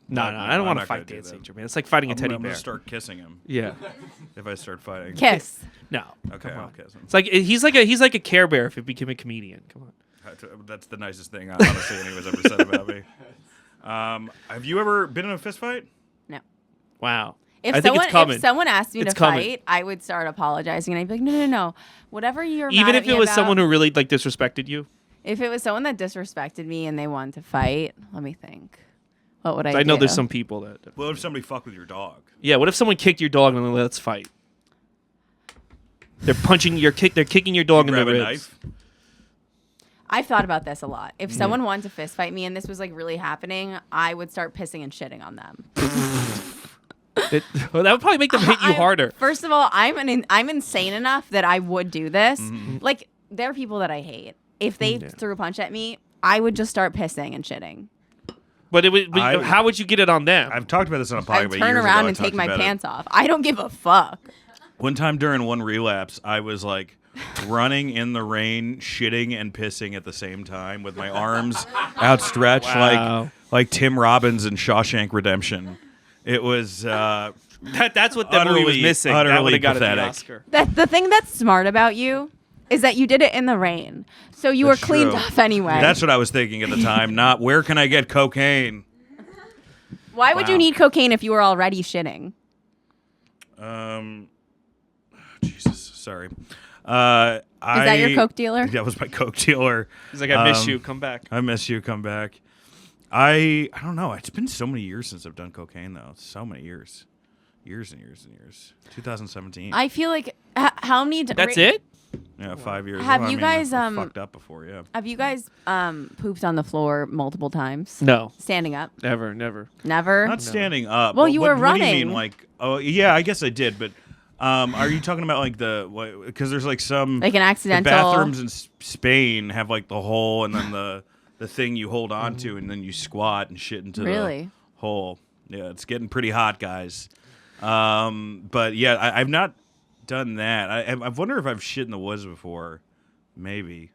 No, No, I don't I'm want to not gonna fight do Dan that. St. Germain. It's like fighting a I'm teddy going bear. to start kissing him Yeah. if I start fighting. Kiss. No. Okay, Come I'll on. kiss him. It's like he's like a Care Bear if he became a comedian. Come on. That's the nicest thing honestly anyone's ever said about me. Have you ever been in a fist fight? No. Wow. If I think someone it's coming. if someone asked me It's to coming. fight, I would start apologizing and I'd be like, no. Whatever you're Even mad if at it me was about- someone who really like disrespected you. If it was someone that disrespected me and they wanted to fight, let me think. What would I do? I know there's some people that. What if somebody fucked with your dog? Yeah. What if someone kicked your dog and then let's fight? They're punching your kick. They're kicking your dog in the Grab a ribs. knife? I've thought about this a lot. If someone wanted to fist fight me and this was like really happening, I would start pissing and shitting on them. Well, that would probably make them hit you harder. First of all, I'm insane enough that I would do this. Mm-hmm. Like there are people that I hate. If they Yeah. threw a punch at me, I would just start pissing and shitting. But how would you get it on them? I've talked about this on a podcast. I'd turn around and take my pants off. I don't give a fuck. One time during one relapse, I was like running in the rain, shitting and pissing at the same time with my arms outstretched Wow. like Tim Robbins in Shawshank Redemption. It was That's what the movie was utterly- missing. That utterly would have got it the pathetic. Oscar. The thing that's smart about you is that you did it in the rain. So you That's were cleaned true. off anyway. That's what I was thinking at the time. Not where can I get cocaine? Why would you Wow. need cocaine if you were already shitting? Jesus, sorry. Is that your coke dealer? That was my coke dealer. He's like, I miss Um, you. Come back. I miss you. Come back. I don't know. It's been so many years since I've done cocaine, though. So many years. Years and years and years. 2017. I feel like how many? That's it? Yeah, 5 years. Have Well, I you mean, guys, I've fucked up before? Yeah. Have you guys pooped on the floor multiple times? No. Standing up? Never. Never. Not standing up. Well, but you what, were What do you running. mean? Like, oh yeah, I guess I did, but Are you talking about like because there's like some Like an accidental. the bathrooms in Spain have like the hole and then the thing you hold on to and then you squat and shit into the hole. Yeah, it's getting pretty hot, guys. But yeah, I've not done that. I wonder if I've shit in the woods before. Maybe.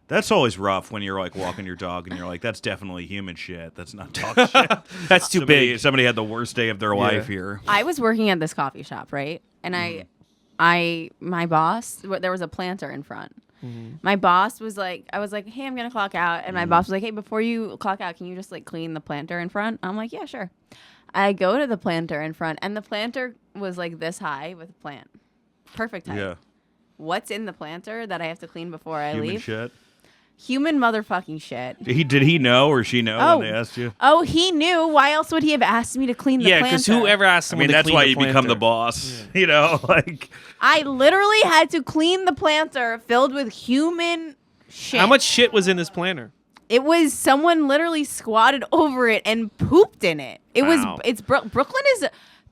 That's always rough when you're like walking your dog and you're like, that's definitely human shit. That's not dog shit. That's too big. Somebody had the worst day of their life here. I was working at this coffee shop, right? And my boss, there was a planter in front. My boss was like, I was like, hey, I'm going to clock out. And my boss was like, hey, before you clock out, can you just like clean the planter in front? I'm like, yeah, sure. I go to the planter in front and the planter was like this high with a plant. Perfect height. Yeah. What's in the planter that I have to clean before I Human leave? shit. Human motherfucking shit. Did he know or she know when they asked you? Oh, he knew. Why else would he have asked me to clean the planter? Yeah, because whoever asked someone to that's clean why the you become the planter. boss. You know, like I literally had to clean the planter filled with human shit. How much shit was in this planter? It was someone literally squatted over it and pooped in it. It Wow. was.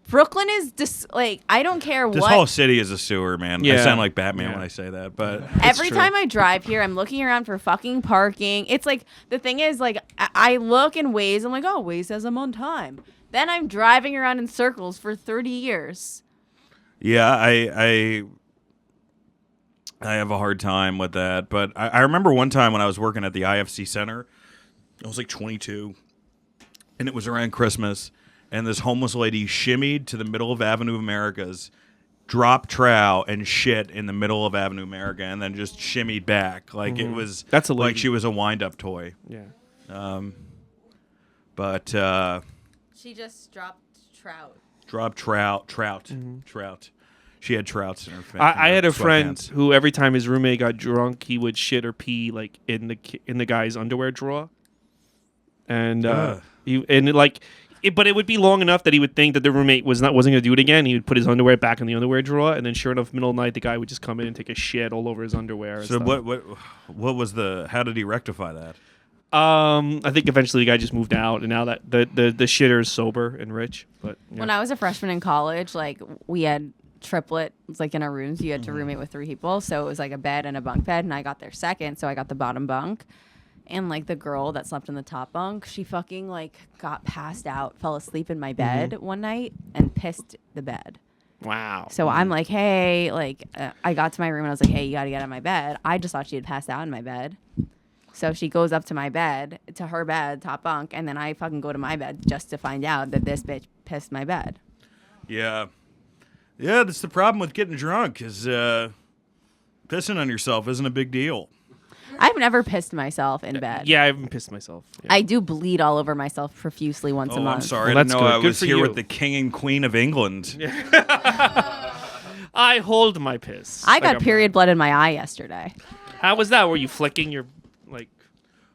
Brooklyn is just like, I don't care this what. whole city is a sewer, man. I Yeah. sound like Batman Yeah. when I say that, but Every true. time I drive here, I'm looking around for fucking parking. It's like, the thing is, like, I look in Waze. I'm like, oh, Waze says I'm on time. Then I'm driving around in circles for 30 years. yeah, I have a hard time with that. But I remember one time when I was working at the IFC Center, I was like 22, and it was around Christmas, and this homeless lady shimmied to the middle of Avenue Americas, dropped trow and shit in the middle of Avenue America, and then just shimmied back. Like it was That's a like lady. she was a wind-up toy. Yeah. But She just dropped trout. dropped trout. She had trouts in her face. I had a friend who every time his roommate got drunk, he would shit or pee like in the guy's underwear drawer, and but it would be long enough that he would think that the roommate wasn't going to do it again. He would put his underwear back in the underwear drawer, and then sure enough, middle of the night, the guy would just come in and take a shit all over his underwear. And So stuff. what was how did he rectify that? Mm-hmm. I think eventually the guy just moved out, and now that the shitter is sober and rich. But yeah. When I was a freshman in college, like, we had triplets, like, in our rooms. You had to roommate with 3 people, so it was like a bed and a bunk bed, and I got there second, so I got the bottom bunk. And like the girl that slept in the top bunk, she fucking like got passed out, fell asleep in my bed one night, and pissed the bed. Wow. So I'm like, hey, like, I got to my room and I was like, hey, you gotta get out of my bed. I just thought she had passed out in my bed. So she goes up to my bed, to her bed, top bunk, and then I fucking go to my bed just to find out that this bitch pissed my bed. Yeah, that's the problem with getting drunk is pissing on yourself isn't a big deal. I've never pissed myself in bed. Yeah, I haven't pissed myself. Yeah. I do bleed all over myself profusely once a Oh, month. I'm sorry. Well, I didn't that's know good. I Good was for here you. with the king and queen of England. I hold my piss. I Like got a- period blood in my eye yesterday. How was that? Were you flicking your like?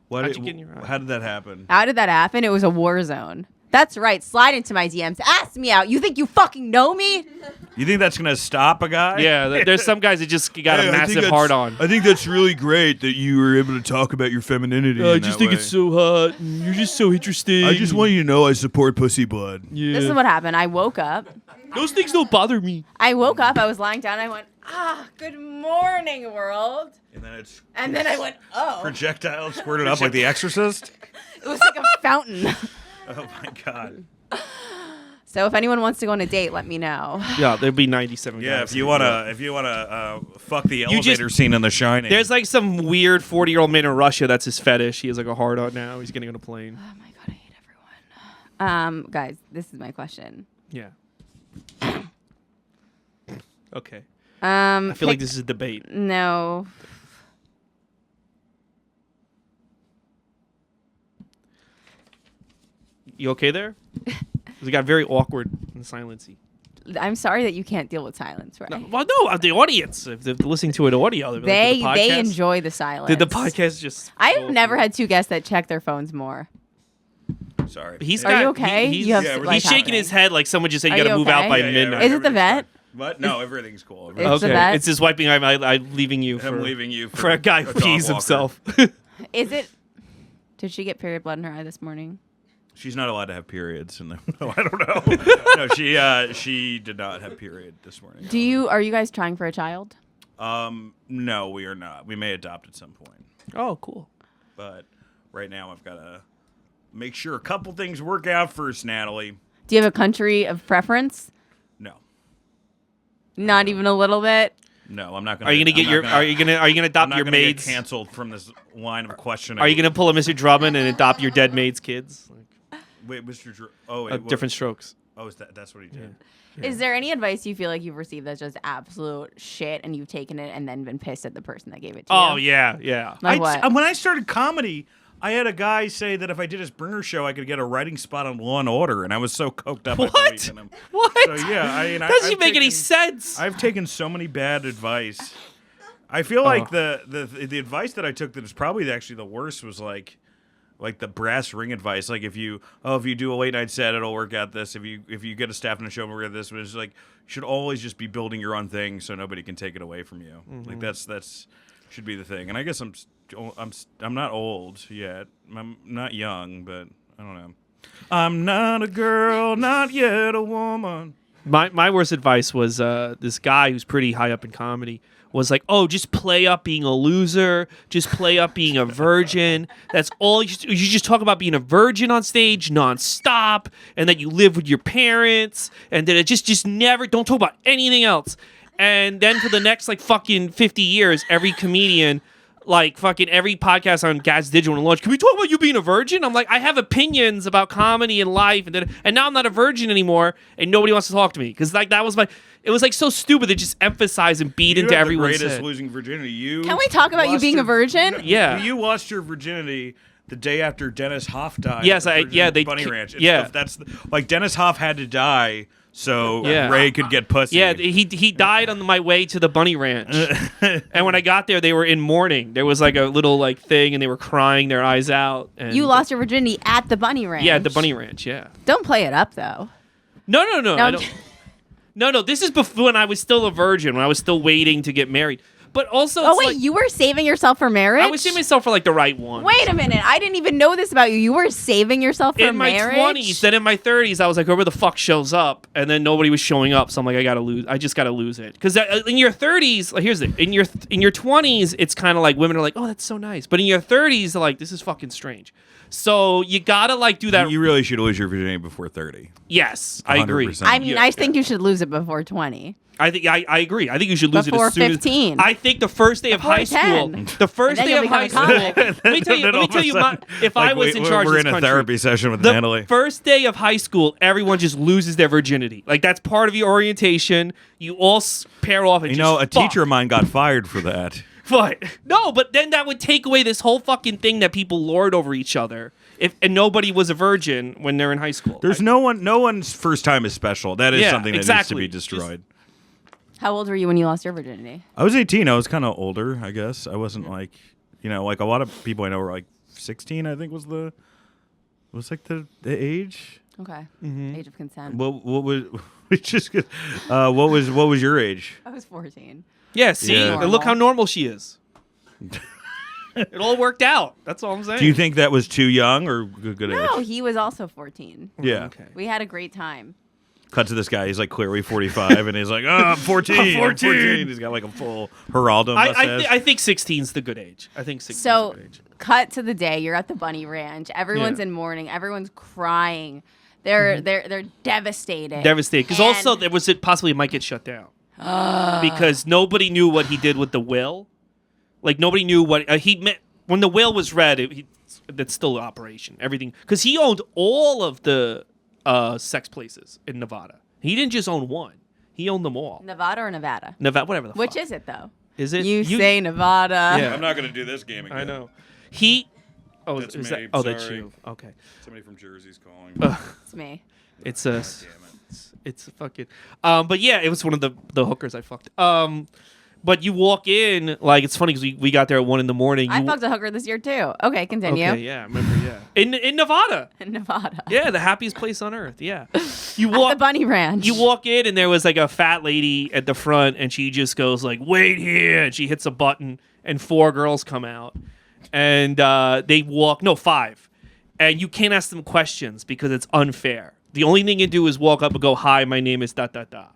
What? you get in your eye? How did that happen? How did that happen? It was a war zone. That's right. Slide into my DMs. Ask me out. You think you fucking know me? You think that's gonna stop a guy? Yeah, there's some guys that just got a massive hard on. I think that's really great that you were able to talk about your femininity. I just think it's so hot. And you're just so interesting. I just want you to know I support pussy blood. Yeah. This is what happened. I woke up. Those things don't bother me. I was lying down. I went, good morning, world. And then it's And then I went, oh. projectile squirted up like The Exorcist. It was like a fountain. Oh my god. So if anyone wants to go on a date, let me know. Yeah, there'd be 97 Yeah, guys. if you wanna fuck the You just- elevator scene in The Shining. There's like some weird 40-year-old man in Russia that's his fetish. He has like a hard on now. He's getting on a plane. Oh my god, I hate everyone. Guys, this is my question. Yeah. Okay. I I feel like this is a debate. No. You okay there? It got very awkward and silency. I'm sorry that you can't deal with silence, right? Well, no, the audience. If they're listening to an audio, they'll be They like, "Did the podcast- enjoy the silence. Did the podcast just? I've never had 2 guests that check their phones more. Sorry. He's Are got, you okay? He's, You have, yeah, like, he's shaking happening. his head like someone just said Are you got to you move out okay? by Yeah, midnight. Is it the vet? What? No, everything's cool. It's the Okay, vet? it's just wiping. I'm leaving you. I'm leaving you for a guy who dog pees walker. himself. Is it? Did she get period blood in her eye this morning? She's not allowed to have periods. No, I don't know. No, she did not have period this morning. Are you guys trying for a child? No, we are not. We may adopt at some point. Oh, cool. But right now I've got to make sure a couple things work out first, Natalie. Do you have a country of preference? No. Not even a little bit? No, I'm not going to. Are you gonna adopt your maids? Get canceled from this line of questioning. Are you gonna pull a Mr. Drummond and adopt your dead maid's kids? Wait, wait, Different strokes. Oh, that's what he did. Yeah. Is there any advice you feel like you've received that's just absolute shit and you've taken it and then been pissed at the person that gave it to you? Oh yeah. Like what? When I started comedy, I had a guy say that if I did his bringer show, I could get a writing spot on Law and Order, and I was so coked up. What? I believed in him. What? So yeah, Doesn't make any sense. I've taken so many bad advice. I feel like the advice that I took that is probably actually the worst was like the brass ring advice. Like if you do a late night set, it'll work out this. If you get a staff in a show, we'll get this. But it's like you should always just be building your own thing so nobody can take it away from you. Mm-hmm. Like that's should be the thing. And I guess I'm not old yet. I'm not young, but I don't know. I'm not a girl, not yet a woman. My worst advice was this guy who's pretty high up in comedy was like, oh, just play up being a loser. Just play up being a virgin. That's all. You just talk about being a virgin on stage nonstop, and that you live with your parents, and that it just never, don't talk about anything else. And then for the next like fucking 50 years, every comedian, like fucking every podcast on Gaz Digital and launch, can we talk about you being a virgin? I'm like, I have opinions about comedy and life, and now I'm not a virgin anymore, and nobody wants to talk to me because like that was it was like so stupid to just emphasize and beat into everyone's the greatest head. losing virginity. Can we talk about you being a virgin? Yeah. You lost your virginity the day after Dennis Hof died. Yes, they Bunny Ranch. That's like Dennis Hof had to die so Ray could get pussy. Yeah, he died on my way to the Bunny Ranch. And when I got there, they were in mourning. There was like a little like thing, and they were crying their eyes out. And you lost your virginity at the Bunny Ranch. Yeah, at the Bunny Ranch. Yeah. Don't play it up though. No. I don't. No. This is before when I was still a virgin, when I was still waiting to get married. But also, you were saving yourself for marriage? I was saving myself for like the right one. Wait a minute, I didn't even know this about you. You were saving yourself for marriage? In my 20s, then in my 30s, I was like, whoever the fuck shows up, and then nobody was showing up, so I'm like, I just gotta lose it. Because in your 30s, like, here's it, in your 20s, it's kind of like women are like, oh, that's so nice. But in your 30s, they're like, this is fucking strange. So you gotta like do that. You really should lose your virginity before 30. Yes, I agree. I mean, I think you should lose it before 20. I think I agree. I think you should lose before it as soon 15. I think the first day of high school. The first day of high school. Let me tell you, if I was in charge of this country. We're in a therapy session with Natalie. The first day of high school, everyone just loses their virginity. Like that's part of your orientation. You all pair off and a teacher of mine got fired for that. But then that would take away this whole fucking thing that people lord over each other. And nobody was a virgin when they're in high school. There's no one's first time is special. That is something that needs to be destroyed. How old were you when you lost your virginity? I was 18. I was kind of older, I guess. I wasn't like, like a lot of people I know were like 16. I think was the age. Okay, age of consent. What was your age? I was 14. Yeah. See, look how normal she is. It all worked out. That's all I'm saying. Do you think that was too young or good age? No, he was also 14. Yeah. Okay. We had a great time. Cut to this guy. He's like clearly 45, and he's like, I'm 14. I'm 14. He's got like a full Geraldo mustache. I think 16's the good age. I think 16's so, the good age. Cut to the day. You're at the Bunny Ranch. Everyone's in mourning. Everyone's crying. They're devastated. Devastated. Because also there was possibly it might get shut down. Because nobody knew what he did with the will. Like nobody knew what he meant when the will was read. That's still an operation. Everything because he owned all of the sex places in Nevada. He didn't just own one. He owned them all. Nevada or Nevada? Nevada, whatever the fuck. Which is it though? Is it? You say Nevada. Yeah. I'm not going to do this game again. I know. He. Oh, that's is me. that? Oh, Sorry. that's you. Okay. Somebody from Jersey's calling. It's me. It's a. It's a fucking. But yeah, it was one of the hookers I fucked. But you walk in, like, it's funny because we got there at 1 a.m. I fucked a hooker this year, too. Okay, continue. Okay, yeah, I remember, yeah. In Nevada. In Nevada. Yeah, the happiest place on earth, yeah. At the Bunny Ranch. You walk in, and there was, like, a fat lady at the front, and she just goes, like, wait here, and she hits a button, and 4 girls come out. And they walk, no, 5. and you can't ask them questions because it's unfair. The only thing you do is walk up and go, "Hi, my name is da da da,"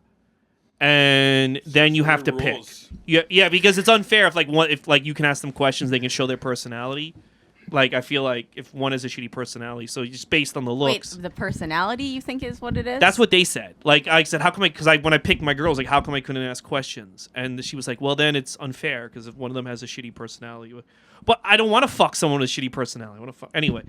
and then you have to pick. Yeah, because it's unfair if you can ask them questions, they can show their personality. Like, I feel like if one has a shitty personality, so just based on the looks. Wait, the personality you think is what it is? That's what they said. Like, I said, how come because when I picked my girls, like, how come I couldn't ask questions? And she was like, well, then it's unfair because if one of them has a shitty personality. But I don't want to fuck someone with a shitty personality. I want to fuck anyway.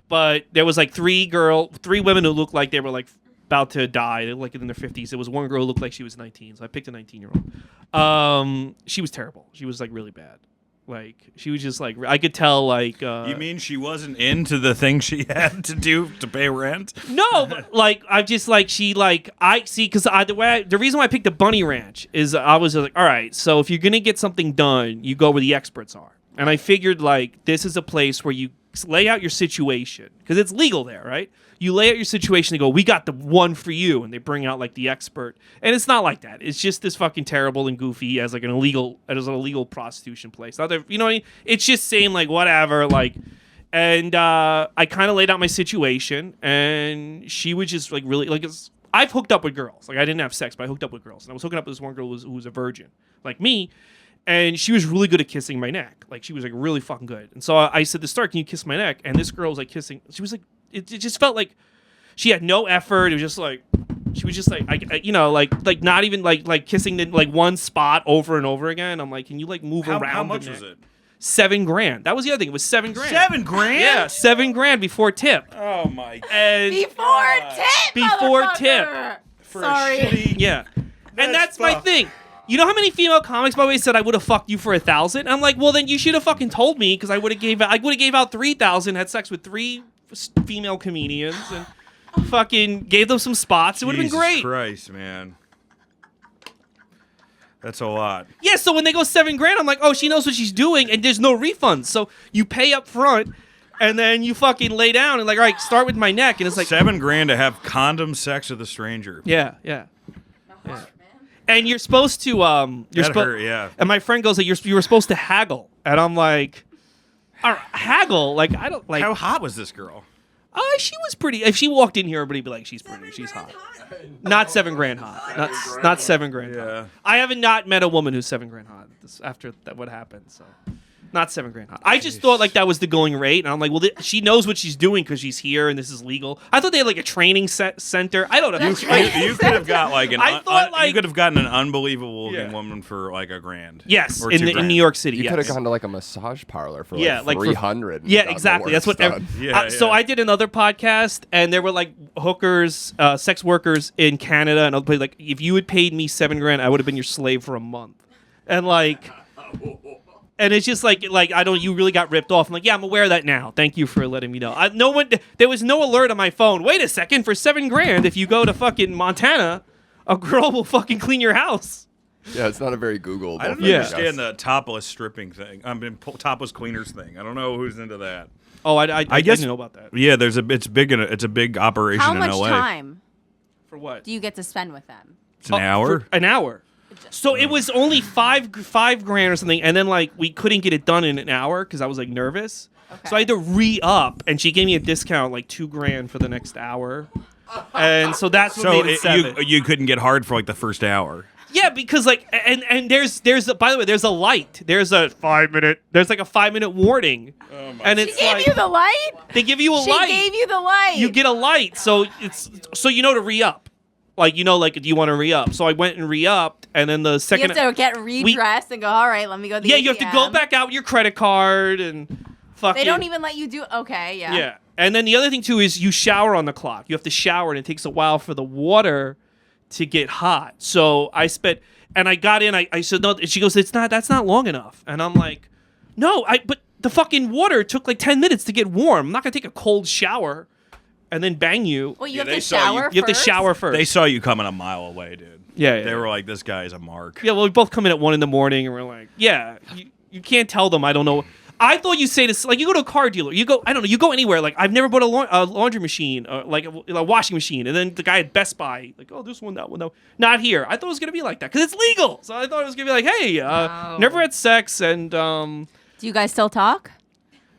But there was like three women who looked like they were like about to die. They were like in their 50s. There was one girl who looked like she was 19, so I picked a 19-year-old. She was terrible. She was like really bad. Like, she was just like, I could tell, like... you mean she wasn't into the thing she had to do to pay rent? No, but, like, I'm just like, because the reason why I picked the Bunny Ranch is I was like, all right, so if you're going to get something done, you go where the experts are. And I figured, like, this is a place where you lay out your situation, because it's legal there, right? You lay out your situation and go, we got the one for you, and they bring out like the expert, and it's not like that. It's just this fucking terrible and goofy as like an illegal prostitution place. Not that, you know what I mean? It's just saying like whatever, like, and I kind of laid out my situation, and she was just like really like I've hooked up with girls, like I didn't have sex, but I hooked up with girls, and I was hooking up with this one girl who was a virgin, like me. And she was really good at kissing my neck. Like, she was, like, really fucking good. And so I said to start, can you kiss my neck? And this girl was, like, kissing. She was, like, it just felt like she had no effort. It was just, like, she was just, like, like not even, like kissing the, like, one spot over and over again. I'm like, can you, like, move around How much the neck? was it? $7,000. That was the other thing. It was $7,000. $7,000? Yeah, $7,000 before tip. Oh, my God. And Before tip, Before tip. motherfucker! For Sorry. a shitty... Yeah. And that's my thing. You know how many female comics, by the way, said I would have fucked you for $1,000? I'm like, well, then you should have fucking told me, because I would have gave out $3,000, had sex with 3 female comedians, and fucking gave them some spots. It would have been great. Jesus Christ, man. That's a lot. Yeah, so when they go $7,000, I'm like, oh, she knows what she's doing, and there's no refunds. So you pay up front, and then you fucking lay down, and like, all right, start with my neck, and it's like $7,000 to have condom sex with a stranger. Yeah. And you're supposed to Yeah. And my friend goes like, you were supposed to haggle, and I'm like, all right, haggle? Like, I don't like. How hot was this girl? She was pretty. If she walked in here, everybody'd be like, she's pretty. She's hot. Not $7,000 hot. Not $7,000 Yeah. hot. I haven't not met a woman who's $7,000 hot after that what happened. So. Not $7,000 hot. I just thought like that was the going rate, and I'm like, well, she knows what she's doing because she's here and this is legal. I thought they had like a training center. I don't know. You could have got like you could have gotten an unbelievable looking Yeah. woman for like $1,000. Yes, or in $2,000. New York City. You yes. could have gone to like a massage parlor for like Yeah, like for- 300. and Yeah, gotten the exactly. That's what. works done. Yeah, So yeah. I did another podcast, and there were like hookers, sex workers in Canada, and other places. Like, if you had paid me $7,000, I would have been your slave for a month. And like, and it's just like I don't. You really got ripped off. I'm like, yeah, I'm aware of that now. Thank you for letting me know. There was no alert on my phone. Wait a second, for $7,000, if you go to fucking Montana, a girl will fucking clean your house. Yeah, it's not a very Googleable I don't thing, understand guess. the topless stripping thing. Topless cleaners thing. I don't know who's into that. Oh, I guess- didn't know about that. Yeah, it's a big operation How in much LA. time For what? do you get to spend with them? It's an hour. For an hour. So it was only $5,000 or something, and then like we couldn't get it done in an hour because I was like nervous. Okay. So I had to re-up, and she gave me a discount, like $2,000 for the next hour, and so that's what So made it $7,000. you couldn't get hard for like the first hour. Yeah, because like and there's by the way, there's a light. There's a 5-minute. There's like a 5-minute warning, and She it's gave like you the light? they give you a She light. gave you the light. You get a light, so you know to re-up. Like, you know, like, do you want to re-up? So I went and re-upped, and then the You second... have to get redressed and go, all right, let me go to the Yeah, you have to go ATM. back out with your credit card and fucking... They don't even let you do... Okay, yeah. Yeah. And then the other thing, too, is you shower on the clock. You have to shower, and it takes a while for the water to get hot. So I spent... And I got in, I said, no, and she goes, that's not long enough. And I'm like, no, but the fucking water took like 10 minutes to get warm. I'm not going to take a cold shower and then bang you. Well, you Yeah, have they to saw you- shower You have to first? shower first. They saw you coming a mile away, dude. Yeah, yeah. They were like, this guy is a mark. Yeah, well, we both come in at 1 a.m, and we're like, yeah, you can't tell them I don't know. I thought you say this, like, you go to a car dealer, you go anywhere, like, I've never bought a laundry machine, like a washing machine, and then the guy at Best Buy, like, oh, this one, that one, no, not here. I thought it was going to be like that, because it's legal, so I thought it was going to be like, hey, No. never had sex, and, Do you guys still talk?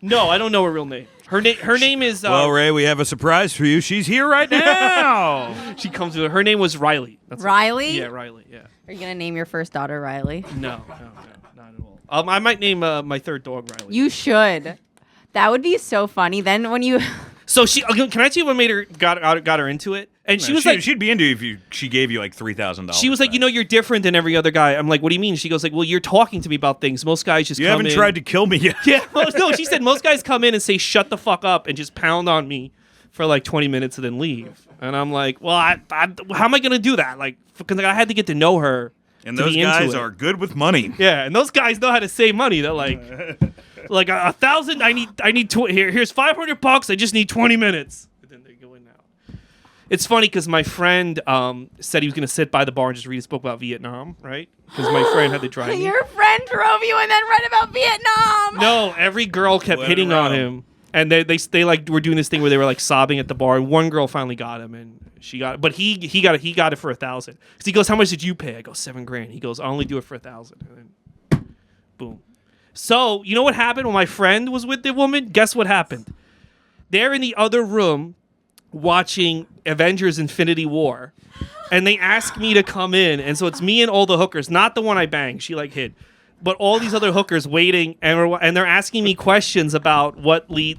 no, I don't know her real name. Her name is. Well, Ray, we have a surprise for you. She's here right now. She comes with. Her name was Riley. Riley? Yeah, Riley. Yeah. Are you gonna name your first daughter Riley? No, not at all. I might name my third dog Riley. You should. That would be so funny. Then when you So can I tell you what made her got her into it? And she was like, she'd be into you if she gave you like $3,000. she was like, you're different than every other guy. I'm like, what do you mean? She goes like, well, you're talking to me about things. Most guys just you come haven't in. tried to kill me yet. Yeah, no. She said most guys come in and say shut the fuck up and just pound on me for like 20 minutes and then leave. And I'm like, well, how am I gonna do that? Like, because I had to get to know her. And to those be into guys it. are good with money. Yeah, and those guys know how to save money. They're like, like 1,000. I need here's $500. I just need 20 minutes. And then they go in now. It's funny because my friend said he was gonna sit by the bar and just read his book about Vietnam, right? Because my friend had to drive me. your friend drove you and then read about Vietnam. No, every girl kept Let hitting it on run. him, and they like were doing this thing where they were like sobbing at the bar. And one girl finally got him, and she got it, but he got it for 1,000. Because he goes, how much did you pay? I go $7,000. He goes, I only do it for 1,000. And then, boom. So you know what happened when my friend was with the woman? Guess what happened? They're in the other room watching Avengers: Infinity War, and they asked me to come in, and so it's me and all the hookers, not the one I banged. She like hid. But all these other hookers waiting, and they're asking me questions about what did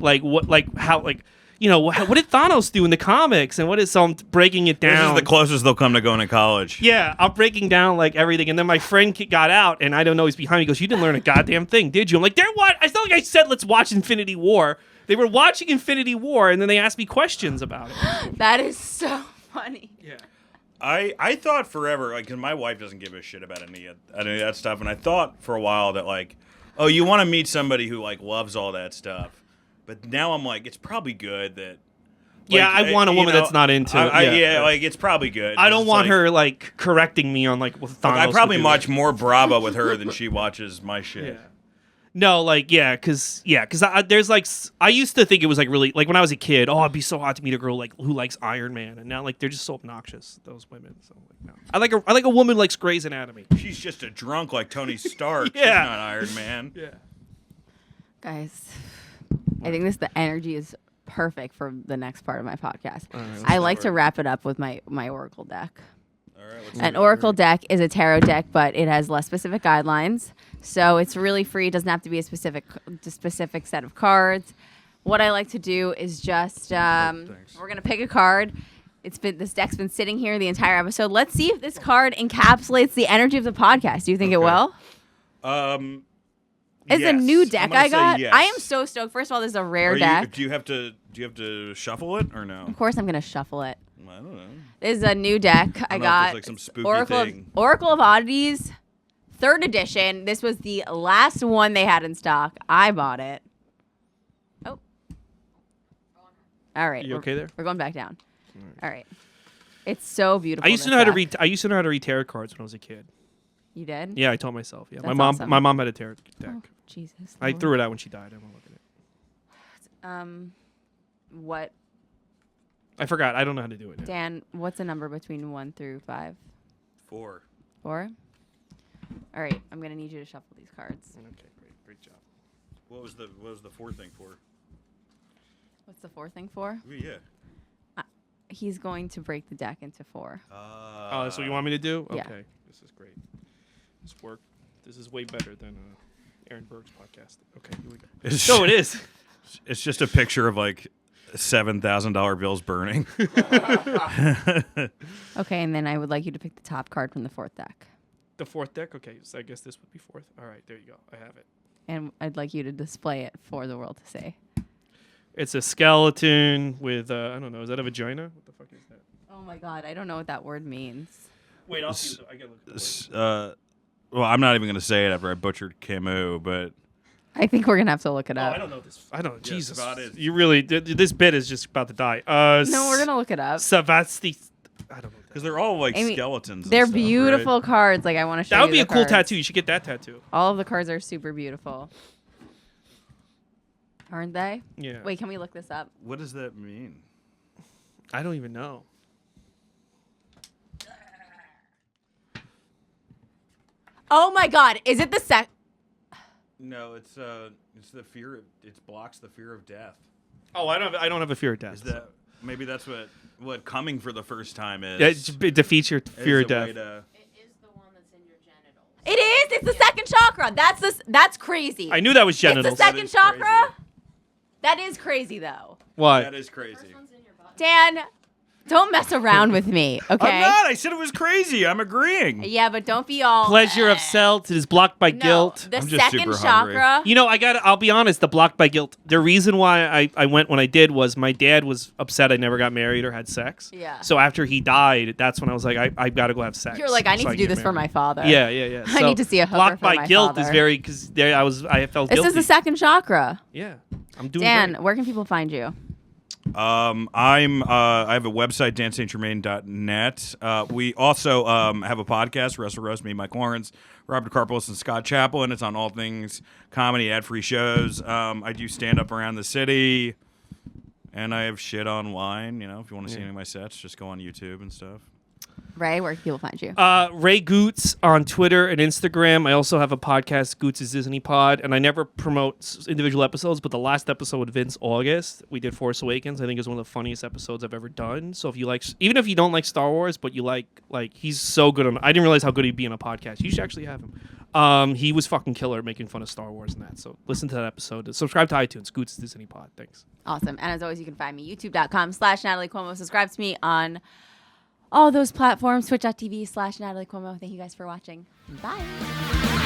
Thanos do in the comics, and so I'm breaking it This down. is the closest they'll come to going to college. Yeah, I'm breaking down like everything, and then my friend got out, and I don't know, he's behind me. He goes, "You didn't learn a goddamn thing, did you?" I'm like, "They're what? It's not like I said let's watch Infinity War." They were watching Infinity War, and then they asked me questions about it. That is so funny. Yeah. I thought forever, like, because my wife doesn't give a shit about any of that stuff, and I thought for a while that, like, oh, you want to meet somebody who, like, loves all that stuff. But now I'm like, it's probably good that. Yeah, like, I want a woman that's not into it. Yeah, like, it's probably good. I don't It's want like- her like correcting me on like what Thanos. I probably would do. watch more Bravo with her than she watches my shit. Yeah. No, like because there's like I used to think it was like really like when I was a kid. Oh, it'd be so hot to meet a girl like who likes Iron Man, and now like they're just so obnoxious. Those women. So like no, I like a woman who likes Grey's Anatomy. She's just a drunk like Tony Stark. Yeah. She's not Iron Man. Yeah. Guys, I think the energy is perfect for the next part of my podcast. right, let's I like to wrap it up with my oracle deck. All right, let's An do it. oracle deck is a tarot deck, but it has less specific guidelines. So it's really free. It doesn't have to be a specific set of cards. What I like to do is just we're gonna pick a card. This deck's been sitting here the entire episode. Let's see if this card encapsulates the energy of the podcast. Do you think it will? It's a Yes. new I'm deck gonna I say got. yes. I am so stoked. First of all, this is a rare deck. Do you have to shuffle it or no? Of course, I'm gonna shuffle it. I don't know. This is a new deck I know if got. it's like some spooky Oracle thing. Oracle of Oddities, 3rd edition. This was the last one they had in stock. I bought it. Oh. All right. You okay there? We're going back down. All right. It's so beautiful. I used to know how to read. I used to know how to read tarot cards when I was a kid. You did? Yeah, I taught myself. Yeah, That's awesome. my mom had a tarot deck. Oh, Jesus. I threw it out when she died. I won't look at it. What, I forgot. I don't know how to do it now. Dan? What's a number between 1 through 5? 4. 4. All right. I'm gonna need you to shuffle these cards. Okay, great job. What was the 4 thing for? What's the 4 thing for? Yeah. He's going to break the deck into 4. Oh, that's what you want me to do? Yeah. Okay, this is great. This is way better than Aaron Berg's podcast. Okay, here we go. It's, No, it is. It's just a picture of like $7,000 bills burning. Okay, and then I would like you to pick the top card from the 4th deck. The 4th deck? Okay, so I guess this would be 4th. All right, there you go. I have it. And I'd like you to display it for the world to see. It's a skeleton with, I don't know, is that a vagina? What the fuck is that? Oh my god, I don't know what that word means. Wait, I'll see. I gotta look at the Well, I'm not even going to say it after I butchered Camus, but I think we're gonna have to look it Oh, up. I don't know this. I don't. Jesus, about it. you really. This bit is just about to die. No, we're gonna look it up. Savasti. I don't know. because they're all like I mean, skeletons. And They're stuff, beautiful right? cards. Like I want to show That would you be a the cool cards. tattoo. You should get that tattoo. All of the cards are super beautiful, aren't they? Yeah. Wait, can we look this up? What does that mean? I don't even know. Oh my god, is it the No, it's the fear. It blocks the fear of death. Oh, I don't have a fear of death. Is that maybe that's what coming for the first time is? Yeah, it defeats your fear of Is a way death. to- It is the one that's in your genitals. It is. It's the second chakra. That's crazy. I knew that was It's genitals. the second is chakra. crazy. That is crazy, though. Why? That is crazy. Dan, don't mess around with me, okay? I'm not. I said it was crazy. I'm agreeing. Yeah, but don't be all Pleasure of self. It is blocked by No, guilt. the I'm just second super hungry. chakra. You know, I'll be honest, the blocked by guilt. The reason why I went when I did was my dad was upset I never got married or had sex. Yeah. So after he died, that's when I was like, I've got to go have sex. You're like, I need so to do get this for married. my father. Yeah. I need to see a hooker blocked for by my guilt father. is very, because I felt This guilty. is the second chakra. Yeah. I'm doing Dan, great. where can people find you? I have a website, danstgermain.net. We also have a podcast, Wrestle Roast, me, Mike Lawrence, Robert Karpolis, and Scott Chaplin. It's on all things comedy, ad-free shows. I do stand-up around the city, and I have shit online. You know, if you want to see any of my sets, just go on YouTube and stuff. Ray, where can people find you? Ray Gootz on Twitter and Instagram. I also have a podcast, Gootz's Disney Pod, and I never promote individual episodes, but the last episode with Vince August, we did Force Awakens. I think is one of the funniest episodes I've ever done. So if you like, even if you don't like Star Wars, but you like he's so good on. I didn't realize how good he'd be in a podcast. You should actually have him. He was fucking killer making fun of Star Wars and that. So listen to that episode. Subscribe to iTunes, Gootz's Disney Pod. Thanks. Awesome. And as always, you can find me, youtube.com/Natalie Cuomo. Subscribe to me on all those platforms, twitch.tv/Natalie Cuomo. Thank you guys for watching. Bye.